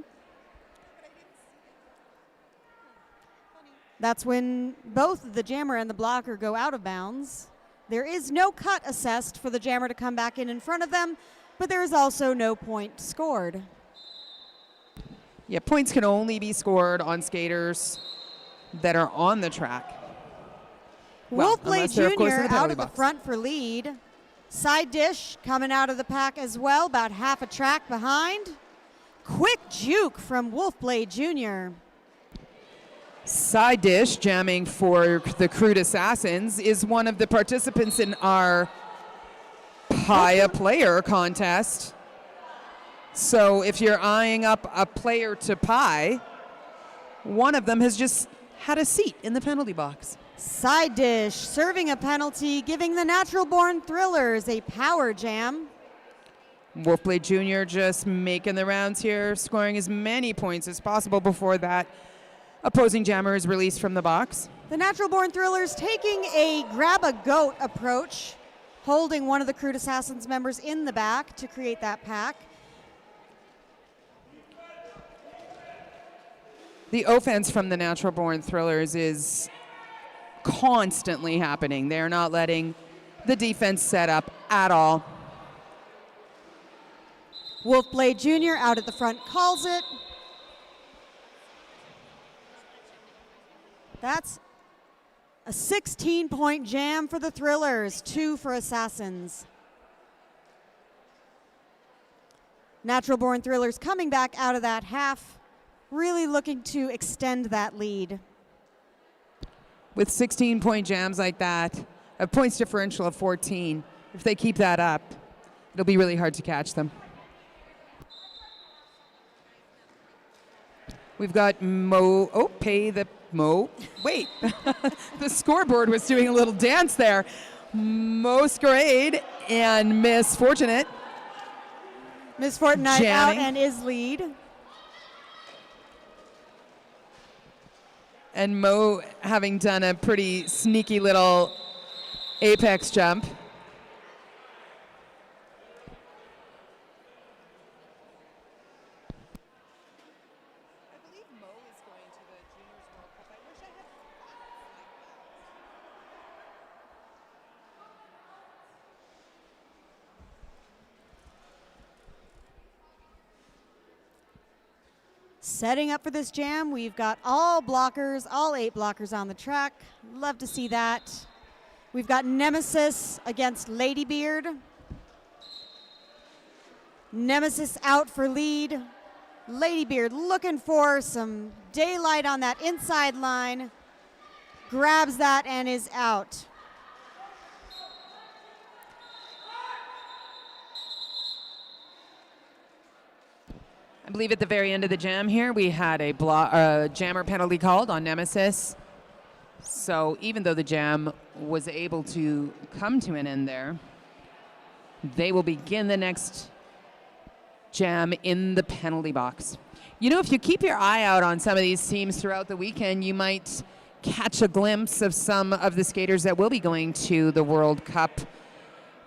That's when both the jammer and the blocker go out of bounds. There is no cut assessed for the jammer to come back in front of them, but there is also no point scored. Yeah, points can only be scored on skaters that are on the track. Well, Wolfblade Jr. out of the front for lead. Side dish coming out of the pack as well, about half a track behind. Quick juke from Wolfblade Jr. Side dish jamming for the Crude Assassins is one of the participants in our Pia player contest. So if you're eyeing up a player to pie, one of them has just had a seat in the penalty box. Side dish serving a penalty, giving the Natural Born Thrillers a power jam. Wolfblade Jr. just making the rounds here, scoring as many points as possible before that opposing jammer is released from the box. The Natural Born Thrillers taking a grab-a-goat approach, holding one of the Crude Assassins members in the back to create that pack. The offense from the Natural Born Thrillers is constantly happening. They're not letting the defense set up at all. Wolfblade Jr. out at the front calls it. That's a 16-point jam for the Thrillers, 2 for Assassins. Natural Born Thrillers coming back out of that half, really looking to extend that lead. With 16-point jams like that, a points differential of 14, if they keep that up, it'll be really hard to catch them. We've got Mo. Oh, pay the Mo. Wait, the scoreboard was doing a little dance there. Masquerade and Miss Fortunate. Miss Fortnite out and is lead. And Mo having done a pretty sneaky little apex jump. Setting up for this jam, we've got all blockers, all 8 blockers on the track. Love to see that. We've got Nemesis against Lady Beard. Nemesis out for lead. Lady Beard looking for some daylight on that inside line. Grabs that and is out. I believe at the very end of the jam here, we had a jammer penalty called on Nemesis. So even though the jam was able to come to an end there, they will begin the next jam in the penalty box. You know, if you keep your eye out on some of these teams throughout the weekend, you might catch a glimpse of some of the skaters that will be going to the World Cup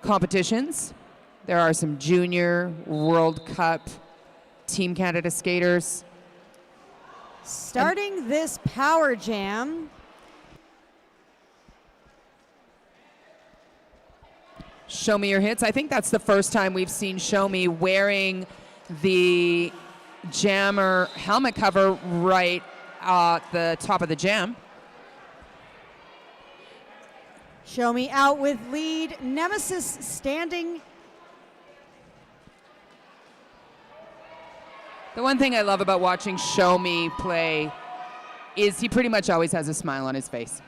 competitions. There are some junior World Cup Team Canada skaters. Starting this power jam. Show Me Your Hits. I think that's the first time we've seen Show Me wearing the jammer helmet cover right at the top of the jam. Show Me out with lead. Nemesis standing. The one thing I love about watching Show Me play is he pretty much always has a smile on his face.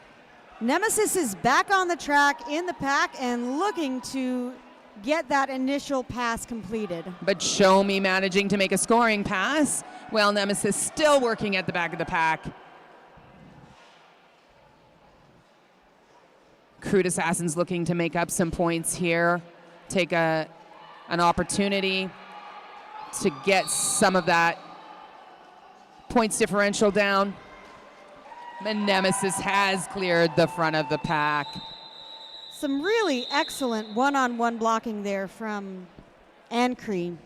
Nemesis is back on the track in the pack and looking to get that initial pass completed. But Show Me managing to make a scoring pass, while Nemesis still working at the back of the pack. Crude Assassins looking to make up some points here, take an opportunity to get some of that points differential down. And Nemesis has cleared the front of the pack. Some really excellent one-on-one blocking there from Ancree.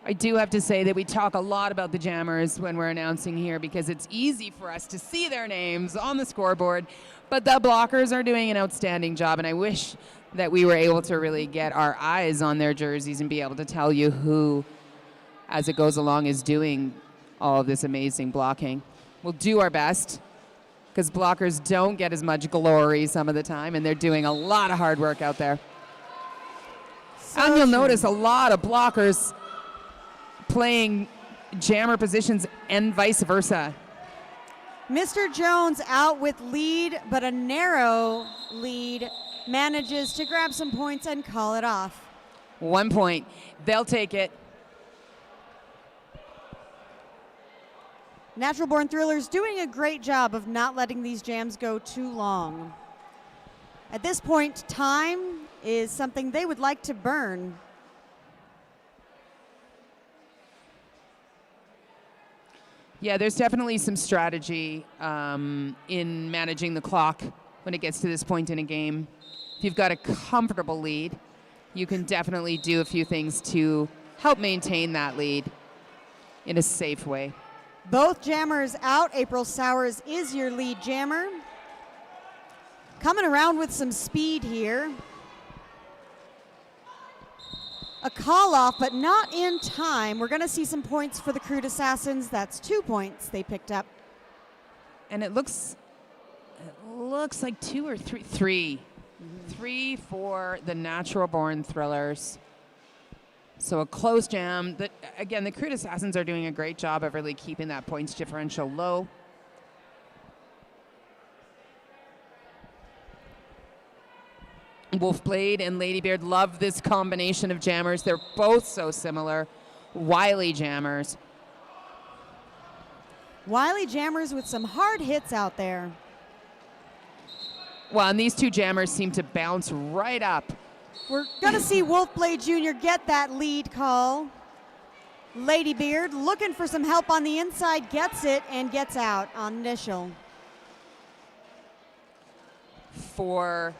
I do have to say that we talk a lot about the jammers when we're announcing here because it's easy for us to see their names on the scoreboard, but the blockers are doing an outstanding job, and I wish that we were able to really get our eyes on their jerseys and be able to tell you who, as it goes along, is doing all of this amazing blocking. We'll do our best because blockers don't get as much glory some of the time, and they're doing a lot of hard work out there. And you'll notice a lot of blockers playing jammer positions and vice versa. Mr. Jones out with lead, but a narrow lead, manages to grab some points and call it off. 1 point. They'll take it. Natural Born Thrillers doing a great job of not letting these jams go too long. At this point, time is something they would like to burn. Yeah, there's definitely some strategy in managing the clock when it gets to this point in a game. If you've got a comfortable lead, you can definitely do a few things to help maintain that lead in a safe way. Both jammers out. April Sowers is your lead jammer. Coming around with some speed here. A call off, but not in time. We're going to see some points for the Crude Assassins. That's 2 points they picked up. And it looks like 2 or 3. 3. 3 for the Natural Born Thrillers. So a close jam. Again, the Crude Assassins are doing a great job of really keeping that points differential low. Wolfblade and Ladybeard love this combination of jammers. They're both so similar. Wily jammers. Wily jammers with some hard hits out there. Well, and these two jammers seem to bounce right up. We're going to see Wolfblade Jr. get that lead call. Ladybeard looking for some help on the inside, gets it and gets out on initial. For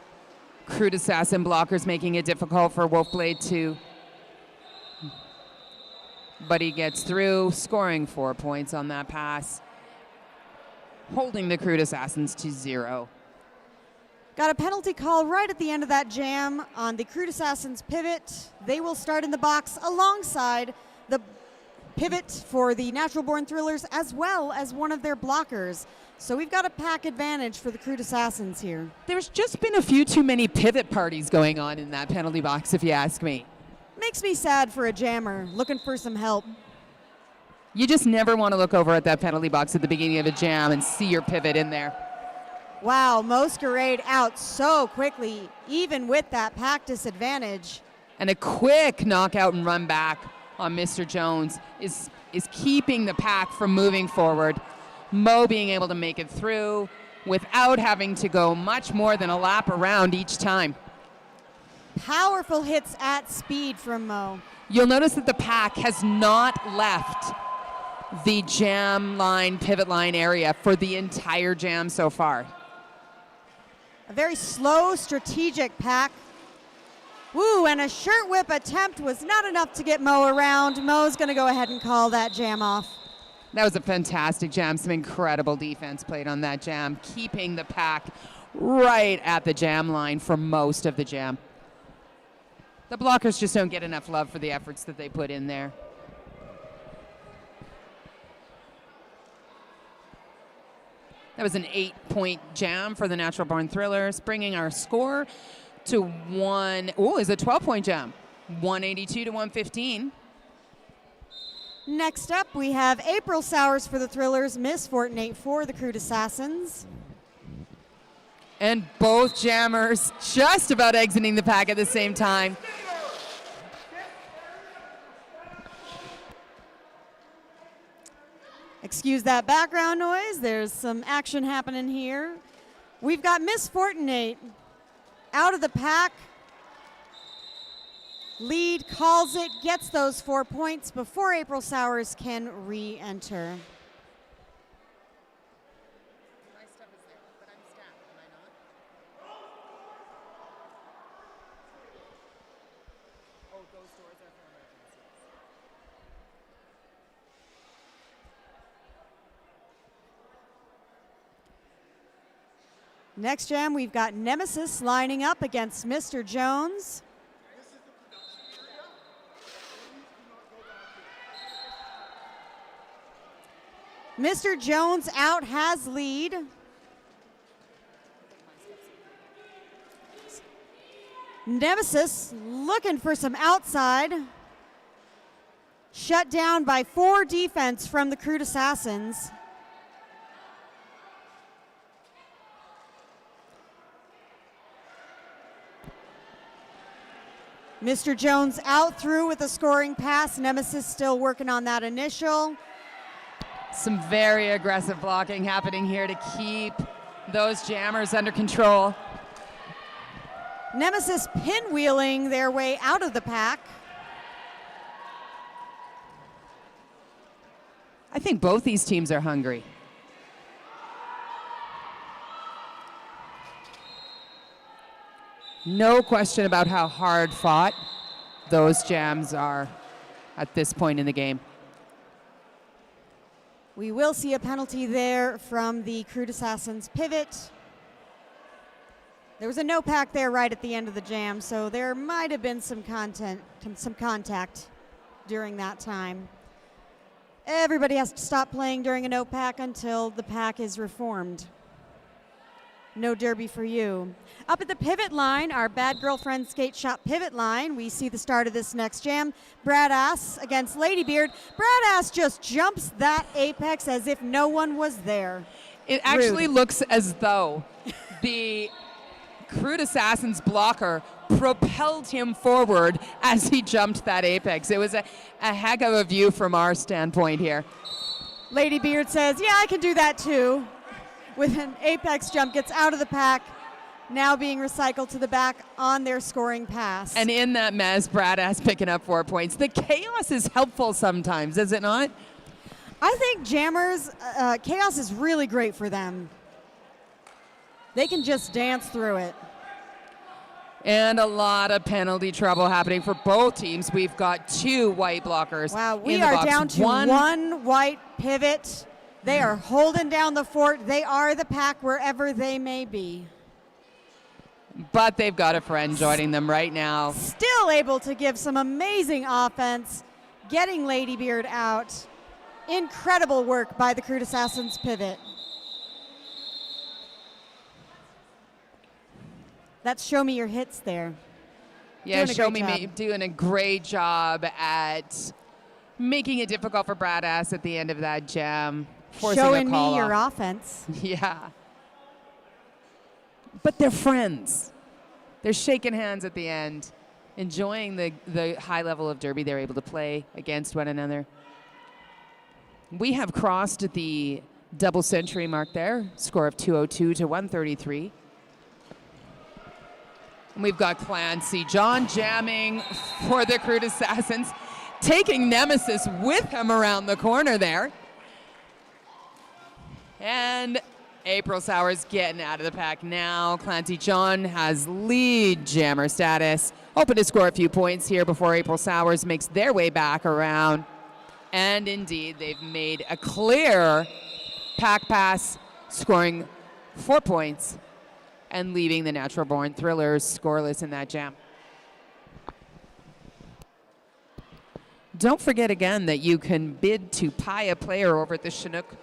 Crude Assassin blockers, making it difficult for Wolfblade to. But he gets through, scoring 4 points on that pass, holding the Crude Assassins to 0. Got a penalty call right at the end of that jam on the Crude Assassins pivot. They will start in the box alongside the pivot for the Natural Born Thrillers as well as one of their blockers. So we've got a pack advantage for the Crude Assassins here. There's just been a few too many pivot parties going on in that penalty box, if you ask me. Makes me sad for a jammer looking for some help. You just never want to look over at that penalty box at the beginning of a jam and see your pivot in there. Wow, Masquerade out so quickly, even with that pack disadvantage. And a quick knockout and run back on Mr. Jones is keeping the pack from moving forward. Mo being able to make it through without having to go much more than a lap around each time. Powerful hits at speed from Mo. You'll notice that the pack has not left the jam line, pivot line area for the entire jam so far. A very slow, strategic pack. Woo, and a shirt whip attempt was not enough to get Mo around. Mo's going to go ahead and call that jam off. That was a fantastic jam. Some incredible defense played on that jam, keeping the pack right at the jam line for most of the jam. The blockers just don't get enough love for the efforts that they put in there. That was an 8-point jam for the Natural Born Thrillers, bringing our score to is a 12-point jam, 182 to 115. Next up, we have April Sowers for the Thrillers, Miss Fortnite for the Crude Assassins. And both jammers just about exiting the pack at the same time. Excuse that background noise. There's some action happening here. We've got Miss Fortnite out of the pack. Lead, calls it, gets those 4 points before April Sowers can re-enter. Next jam, we've got Nemesis lining up against Mr. Jones. Mr. Jones out, has lead. Nemesis looking for some outside. Shut down by 4 defense from the Crude Assassins. Mr. Jones out through with a scoring pass. Nemesis still working on that initial. Some very aggressive blocking happening here to keep those jammers under control. Nemesis pinwheeling their way out of the pack. I think both these teams are hungry. No question about how hard fought those jams are at this point in the game. We will see a penalty there from the Crude Assassins pivot. There was a no pack there right at the end of the jam, so there might have been some contact during that time. Everybody has to stop playing during a no pack until the pack is reformed. No derby for you. Up at the pivot line, our Bad Girlfriend Skate Shop pivot line, we see the start of this next jam. Brad Ass against Ladybeard. Brad Ass just jumps that apex as if no one was there. It actually looks as though the Crude Assassin's blocker propelled him forward as he jumped that apex. It was a heck of a view from our standpoint here. Ladybeard says, yeah, I can do that too. With an apex jump, gets out of the pack, now being recycled to the back on their scoring pass. And in that mess, Bradass picking up 4 points. The chaos is helpful sometimes, is it not? I think jammers, chaos is really great for them. They can just dance through it. And a lot of penalty trouble happening for both teams. We've got 2 white blockers. Wow, we in the are box. down to one white pivot. They are holding down the fort. They are the pack wherever they may be. But they've got a friend joining them right now. Still able to give some amazing offense, getting Ladybeard out. Incredible work by the Crude Assassins pivot. That's show me your hits there. Yeah, Doing a Show great Me job. doing a great job at making it difficult for Bradass at the end of that jam. Forcing Showing a call me your off. offense. Yeah. But they're friends. They're shaking hands at the end, enjoying the high level of derby they're able to play against one another. We have crossed the double century mark there. Score of 202 to 133. And we've got Clancy John jamming for the Crude Assassins, taking Nemesis with him around the corner there. And April Sowers getting out of the pack now. Clancy John has lead jammer status. Hoping to score a few points here before April Sowers makes their way back around. And indeed, they've made a clear pack pass, scoring 4 points and leaving the Natural Born Thrillers scoreless in that jam. Don't forget again that you can bid to pie a player over at the Chinook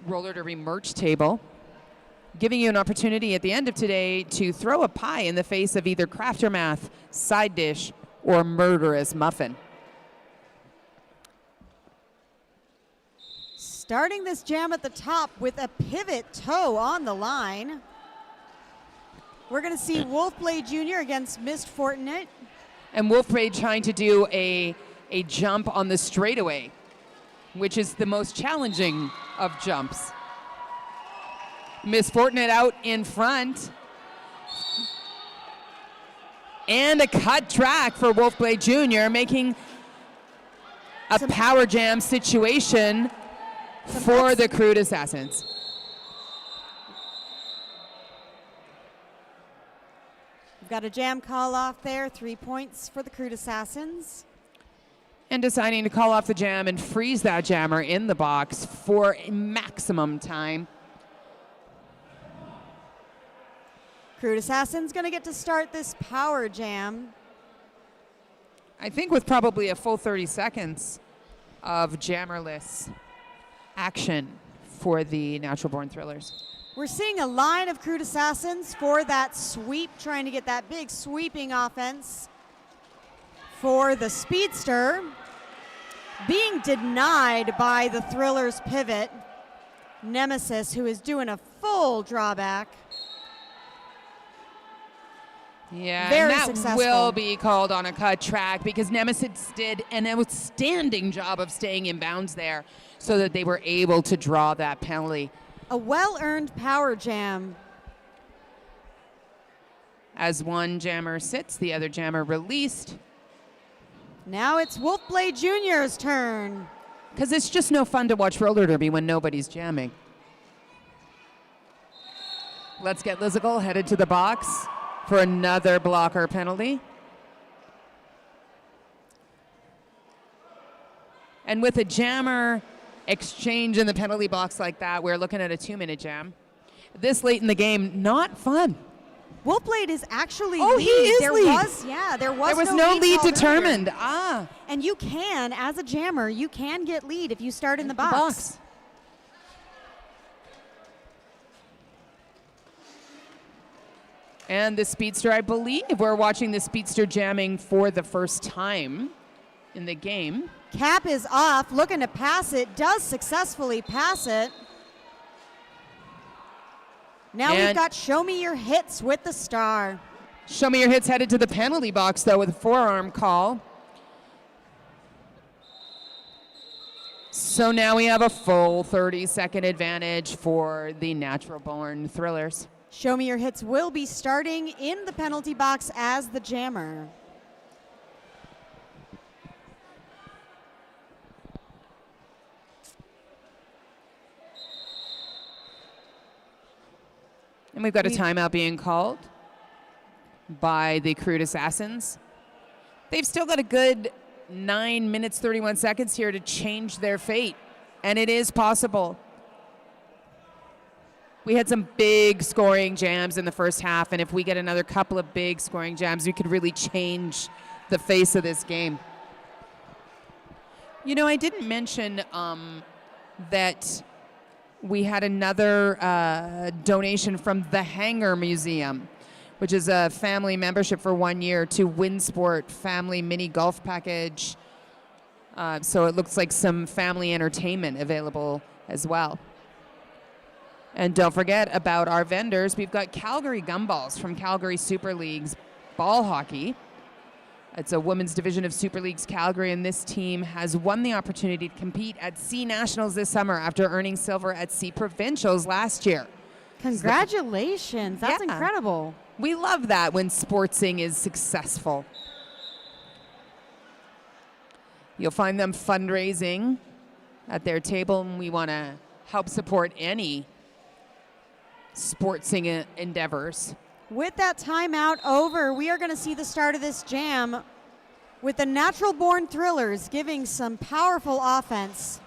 roller derby merch table, giving you an opportunity at the end of today to throw a pie in the face of either Craftermath, side dish, or murderous muffin. Starting this jam at the top with a pivot toe on the line. We're going to see Wolfblade Jr. against Mist Fortinet. And Wolfblade trying to do a jump on the straightaway, which is the most challenging of jumps. Mist Fortinet out in front. And a cut track for Wolfblade Jr., making a power jam situation for the Crude Assassins. We've got a jam call off there, 3 points for the Crude Assassins. And deciding to call off the jam and freeze that jammer in the box for maximum time. Crude Assassin's going to get to start this power jam. I think with probably a full 30 seconds of jammerless action for the Natural Born Thrillers. We're seeing a line of Crude Assassins for that sweep, trying to get that big sweeping offense for the Speedster. Being denied by the Thrillers pivot, Nemesis, who is doing a full drawback. Yeah, Very and that successful. will be called on a cut track because Nemesis did an outstanding job of staying in bounds there so that they were able to draw that penalty. A well-earned power jam. As one jammer sits, the other jammer released. Now it's Wolfblade Jr.'s turn. Because it's just no fun to watch roller derby when nobody's jamming. Let's Get Lizical headed to the box for another blocker penalty. And with a jammer exchange in the penalty box like that, we're looking at a 2-minute jam. This late in the game, not fun. Wolfblade is actually Oh, lead. he is there lead. There was no lead called determined. earlier. And you can, as a jammer, you can get lead if you start in the box. box. And the Speedster, I believe we're watching the Speedster jamming for the first time in the game. Cap is off, looking to pass it, does successfully pass it. Now we've got Show Me Your Hits with the star. Show Me Your Hits headed to the penalty box, though, with a forearm call. So now we have a full 30-second advantage for the Natural Born Thrillers. Show Me Your Hits will be starting in the penalty box as the jammer. And we've got a timeout being called by the Crude Assassins. They've still got a good 9 minutes, 31 seconds here to change their fate. And it is possible. We had some big scoring jams in the first half, and if we get another couple of big scoring jams, we could really change the face of this game. You know, I didn't mention that we had another donation from the Hangar Museum, which is a family membership for 1 year to Winsport Family Mini Golf Package. So it looks like some family entertainment available as well. And don't forget about our vendors. We've got Calgary Gumballs from Calgary Super Leagues Ball Hockey. It's a women's division of Super Leagues Calgary, and this team has won the opportunity to compete at C Nationals this summer after earning silver at C Provincials last year. Congratulations. That's Yeah. incredible. We love that when sportsing is successful. You'll find them fundraising at their table, and we want to help support any sportsing endeavors. With that timeout over, we are going to see the start of this jam with the Natural Born Thrillers giving some powerful offense.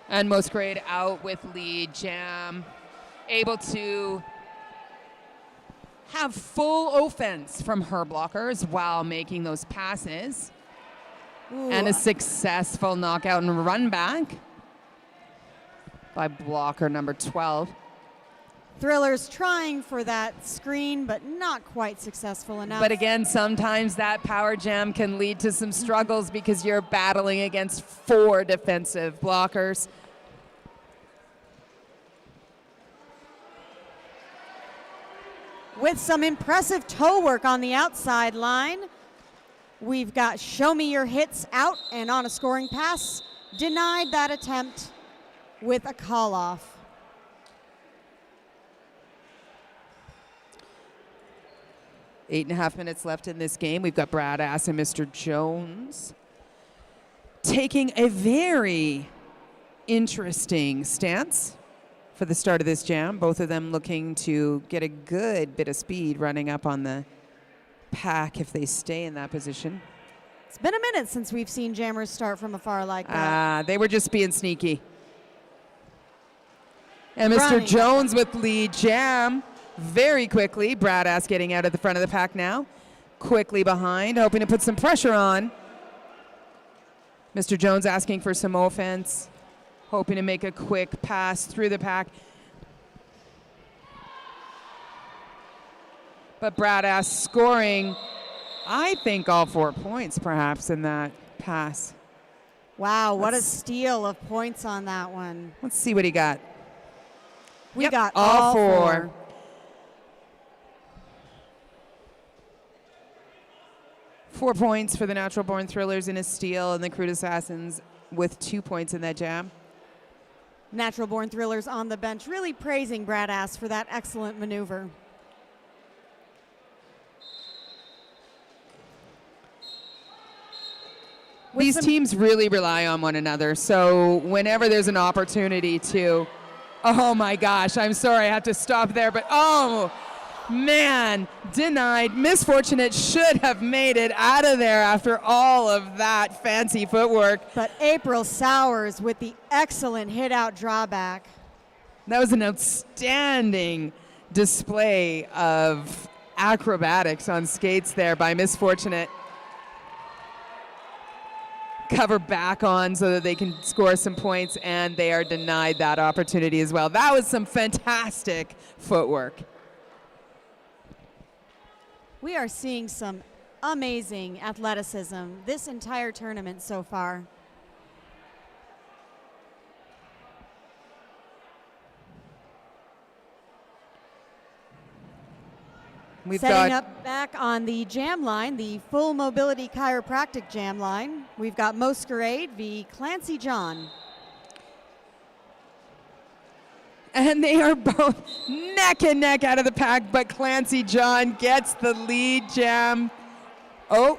And Musgrade out with lead jam, able to have full offense from her blockers while making those passes. Ooh. And a successful knockout and run back by blocker number 12. Thrillers trying for that screen, but not quite successful enough. But again, sometimes that power jam can lead to some struggles because you're battling against 4 defensive blockers. With some impressive toe work on the outside line, we've got Show Me Your Hits out and on a scoring pass. Denied that attempt with a call off. 8.5 minutes left in this game. We've got Brad Ass and Mr. Jones taking a very interesting stance for the start of this jam. Both of them looking to get a good bit of speed running up on the pack if they stay in that position. It's been a minute since we've seen jammers start from afar like that. They were just being sneaky. And Mr. Running. Jones with lead jam very quickly. Brad Ass getting out at the front of the pack now. Quickly behind, hoping to put some pressure on. Mr. Jones asking for some offense, hoping to make a quick pass through the pack. But Brad Ass scoring, I think, all 4 points perhaps in that pass. Wow, what a steal of points on that one. Let's see what he got. We Yep, got all all 4. 4 points for the Natural Born Thrillers in a steal, and the Crude Assassins with 2 points in that jam. Natural Born Thrillers on the bench really praising Brad Ass for that excellent maneuver. These teams really rely on one another, so whenever there's an opportunity to, oh my gosh, I'm sorry I have to stop there, but oh man, denied. Misfortunate, should have made it out of there after all of that fancy footwork. But April Sowers with the excellent hit out drawback. That was an outstanding display of acrobatics on skates there by Misfortunate. Cover back on so that they can score some points, and they are denied that opportunity as well. That was some fantastic footwork. We are seeing some amazing athleticism this entire tournament so far. Setting up back on the jam line, the full mobility chiropractic jam line, we've got Masquerade v. Clancy John. And they are both neck and neck out of the pack, but Clancy John gets the lead jam. Oh.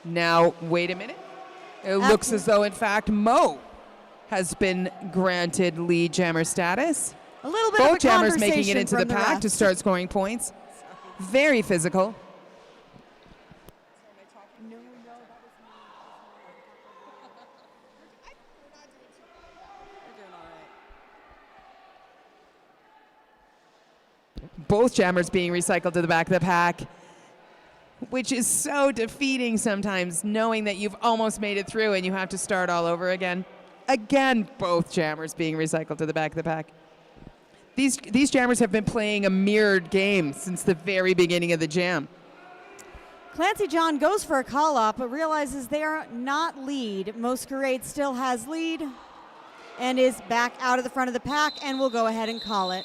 Now, wait a minute. It looks as though, in fact, Mo has been granted lead jammer status. A little bit Both of a jammers making it conversation into the from the pack to refs. start scoring points. Very physical. Both jammers being recycled to the back of the pack, which is so defeating sometimes, knowing that you've almost made it through and you have to start all over again. Again, both jammers being recycled to the back of the pack. These jammers have been playing a mirrored game since the very beginning of the jam. Clancy John goes for a call-off, but realizes they are not lead. Masquerade still has lead and is back out of the front of the pack, and will go ahead and call it.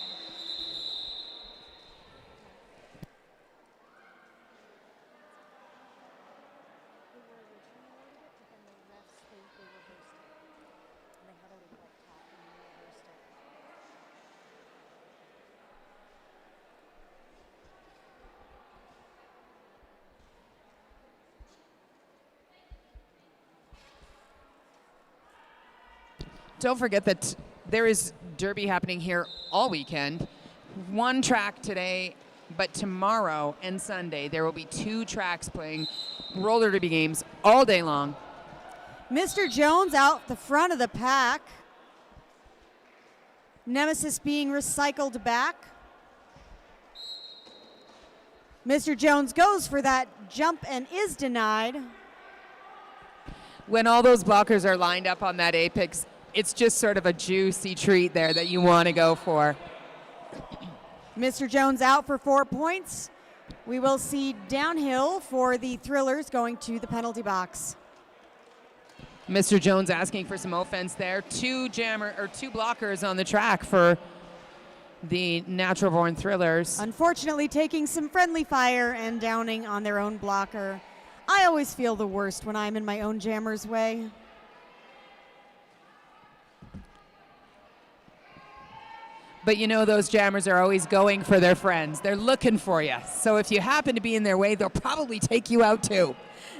don't forget that there is derby happening here all weekend. One track today, but tomorrow and Sunday there will be 2 tracks playing roller derby games all day long. Mr. Jones out the front of the pack. Nemesis being recycled back. Mr. Jones goes for that jump and is denied. When all those blockers are lined up on that apex, it's just sort of a juicy treat there that you want to go for. Mr. Jones out for 4 points. We will see downhill for the Thrillers going to the penalty box. Mr. Jones asking for some offense there. 2 blockers on the track for the Natural Born Thrillers. Unfortunately, taking some friendly fire and downing on their own blocker. I always feel the worst when I'm in my own jammer's way. But you know those jammers are always going for their friends. They're looking for you. So if you happen to be in their way, they'll probably take you out too.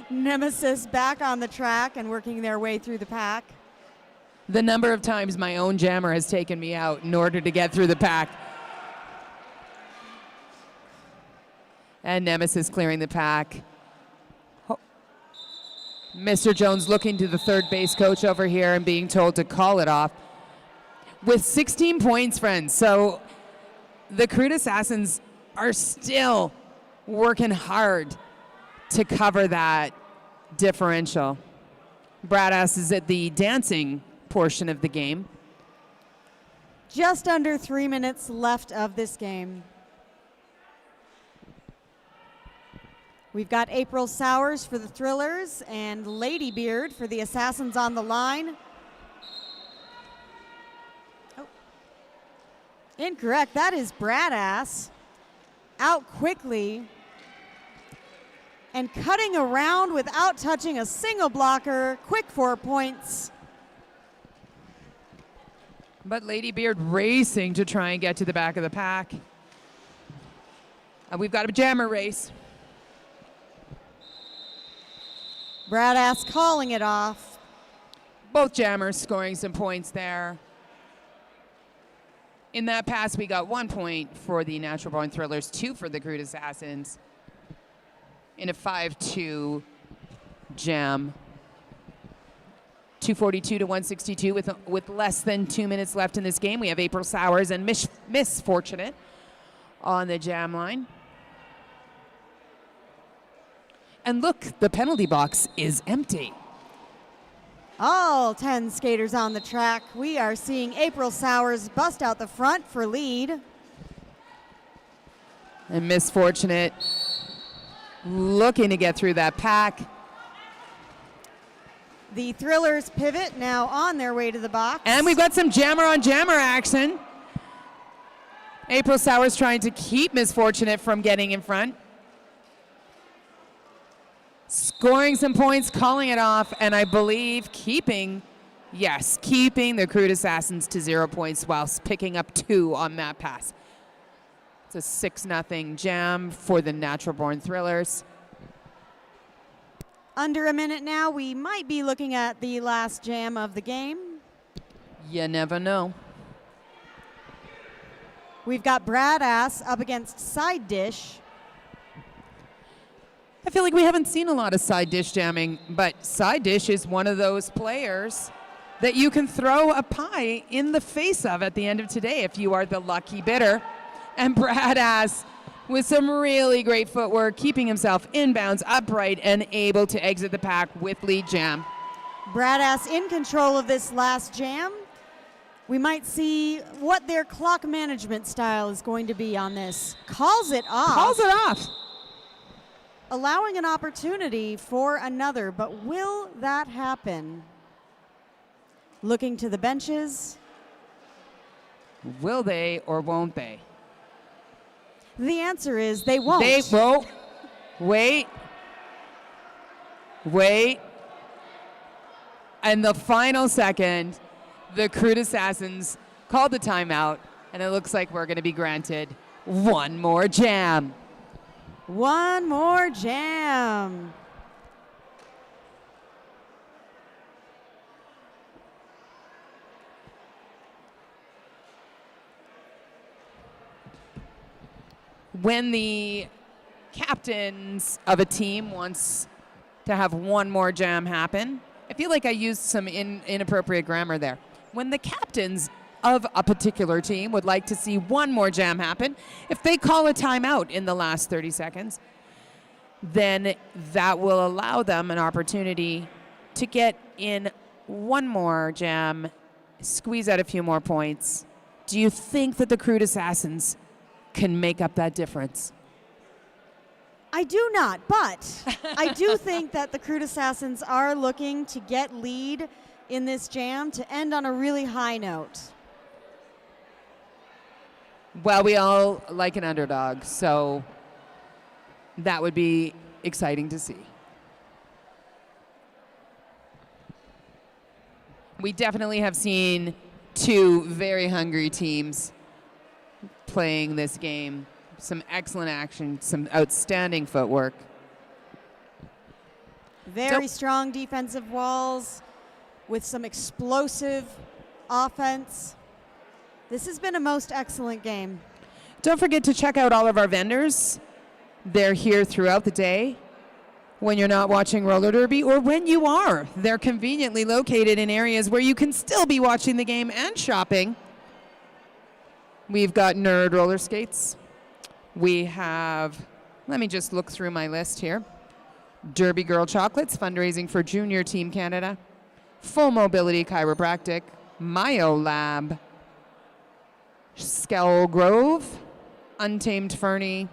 Nemesis back on the track and working their way through the pack. The number of times my own jammer has taken me out in order to get through the pack. And Nemesis clearing the pack. Mr. Jones looking to the third base coach over here and being told to call it off. With 16 points, friends. So the Crude Assassins are still working hard to cover that differential. Bradass is at the dancing portion of the game. Just under 3 minutes left of this game. We've got April Sowers for the Thrillers and Lady Beard for the Assassins on the line. Oh. Incorrect. That is Bradass. Out quickly and cutting around without touching a single blocker. Quick 4 points. But Lady Beard racing to try and get to the back of the pack. And we've got a jammer race. Bradass calling it off. Both jammers scoring some points there. In that pass, we got 1 point for the Natural Born Thrillers, 2 for the Crude Assassins. In a 5-2 jam. 242 to 162 with less than 2 minutes left in this game. We have April Sowers and Miss Fortunate on the jam line. And look, the penalty box is empty. All 10 skaters on the track. We are seeing April Sowers bust out the front for lead. And Miss Fortunate looking to get through that pack. The Thrillers pivot now on their way to the box. And we've got some jammer on jammer action. April Sowers trying to keep Miss Fortunate from getting in front. Scoring some points, calling it off, and I believe keeping the Crude Assassins to 0 points whilst picking up 2 on that pass. It's a 6-0 jam for the Natural Born Thrillers. Under a minute now, we might be looking at the last jam of the game. You never know. We've got Bradass up against Side Dish. I feel like we haven't seen a lot of Side Dish jamming, but Side Dish is one of those players that you can throw a pie in the face of at the end of today if you are the lucky bidder. And Bradass with some really great footwork, keeping himself inbounds, upright, and able to exit the pack with lead jam. Bradass in control of this last jam. We might see what their clock management style is going to be on this. Calls it off. Calls it off. Allowing an opportunity for another, but will that happen? Looking to the benches. Will they or won't they? The answer is they won't. They won't. Wait. And the final second, the Crude Assassins called the timeout, and it looks like we're going to be granted one more jam. One more jam. when the captains of a team wants to have one more jam happen, I feel like I used some inappropriate grammar there. When the captains of a particular team would like to see one more jam happen, if they call a timeout in the last 30 seconds, then that will allow them an opportunity to get in one more jam, squeeze out a few more points. Do you think that the Crude Assassins can make up that difference? I do not, but I do think that the Crude Assassins are looking to get lead in this jam to end on a really high note. Well, we all like an underdog, so that would be exciting to see. We definitely have seen two very hungry teams playing this game. Some excellent action, some outstanding footwork. Very strong defensive walls with some explosive offense. This has been a most excellent game. Don't forget to check out all of our vendors. They're here throughout the day when you're not watching roller derby, or when you are. They're conveniently located in areas where you can still be watching the game and shopping. We've got Nerd roller skates. We have, let me just look through my list here. Derby Girl Chocolates, fundraising for Junior Team Canada. Full Mobility Chiropractic. Mayo Lab. Skell Grove. Untamed Fernie.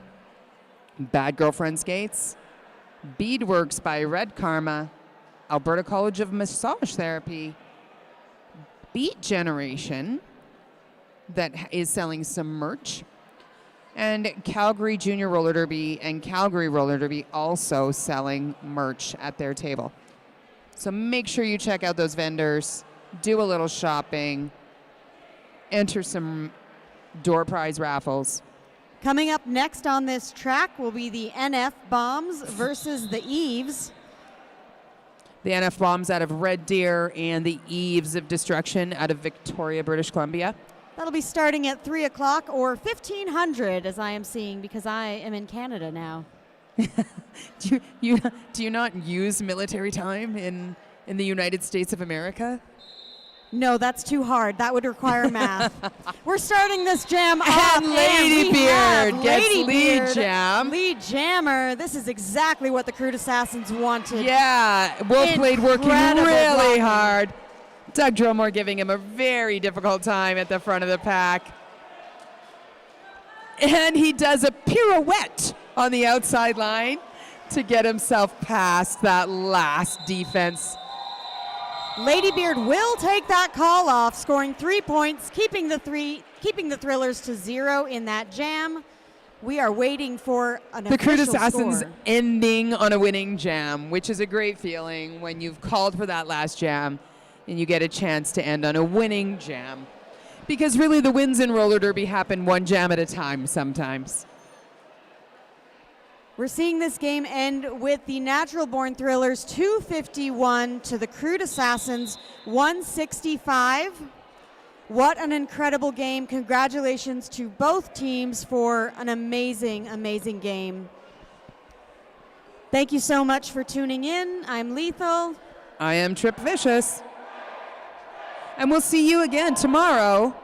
Bad Girlfriend Skates. Beadworks by Red Karma. Alberta College of Massage Therapy. Beat Generation, that is selling some merch. And Calgary Junior Roller Derby and Calgary Roller Derby also selling merch at their table. So make sure you check out those vendors, do a little shopping, enter some door prize raffles. Coming up next on this track will be the NF Bombs versus the Eves. The NF Bombs out of Red Deer and the Eves of Destruction out of Victoria, British Columbia. That'll be starting at 3 o'clock or 1500, as I am seeing, because I am in Canada now. Do you not use military time in the United States of America? No, that's too hard. That would require math. We're starting this jam off. And Lady Beard gets Lady lead Beard, jam. Lead jammer. This is exactly what the Crude Assassins wanted. Yeah, Wolfblade working Incredible really blocking. hard. Doug Dromore giving him a very difficult time at the front of the pack. And he does a pirouette on the outside line to get himself past that last defense. Lady Beard will take that call off, scoring 3 points, keeping the Thrillers to 0 in that jam. We are waiting for an The Crude official Assassins score. ending on a winning jam, which is a great feeling when you've called for that last jam and you get a chance to end on a winning jam. Because really the wins in roller derby happen one jam at a time sometimes. We're seeing this game end with the Natural Born Thrillers 251 to the Crude Assassins 165. What an incredible game. Congratulations to both teams for an amazing, amazing game. Thank you so much for tuning in. I'm Lethal. I am Trip Vicious. And we'll see you again tomorrow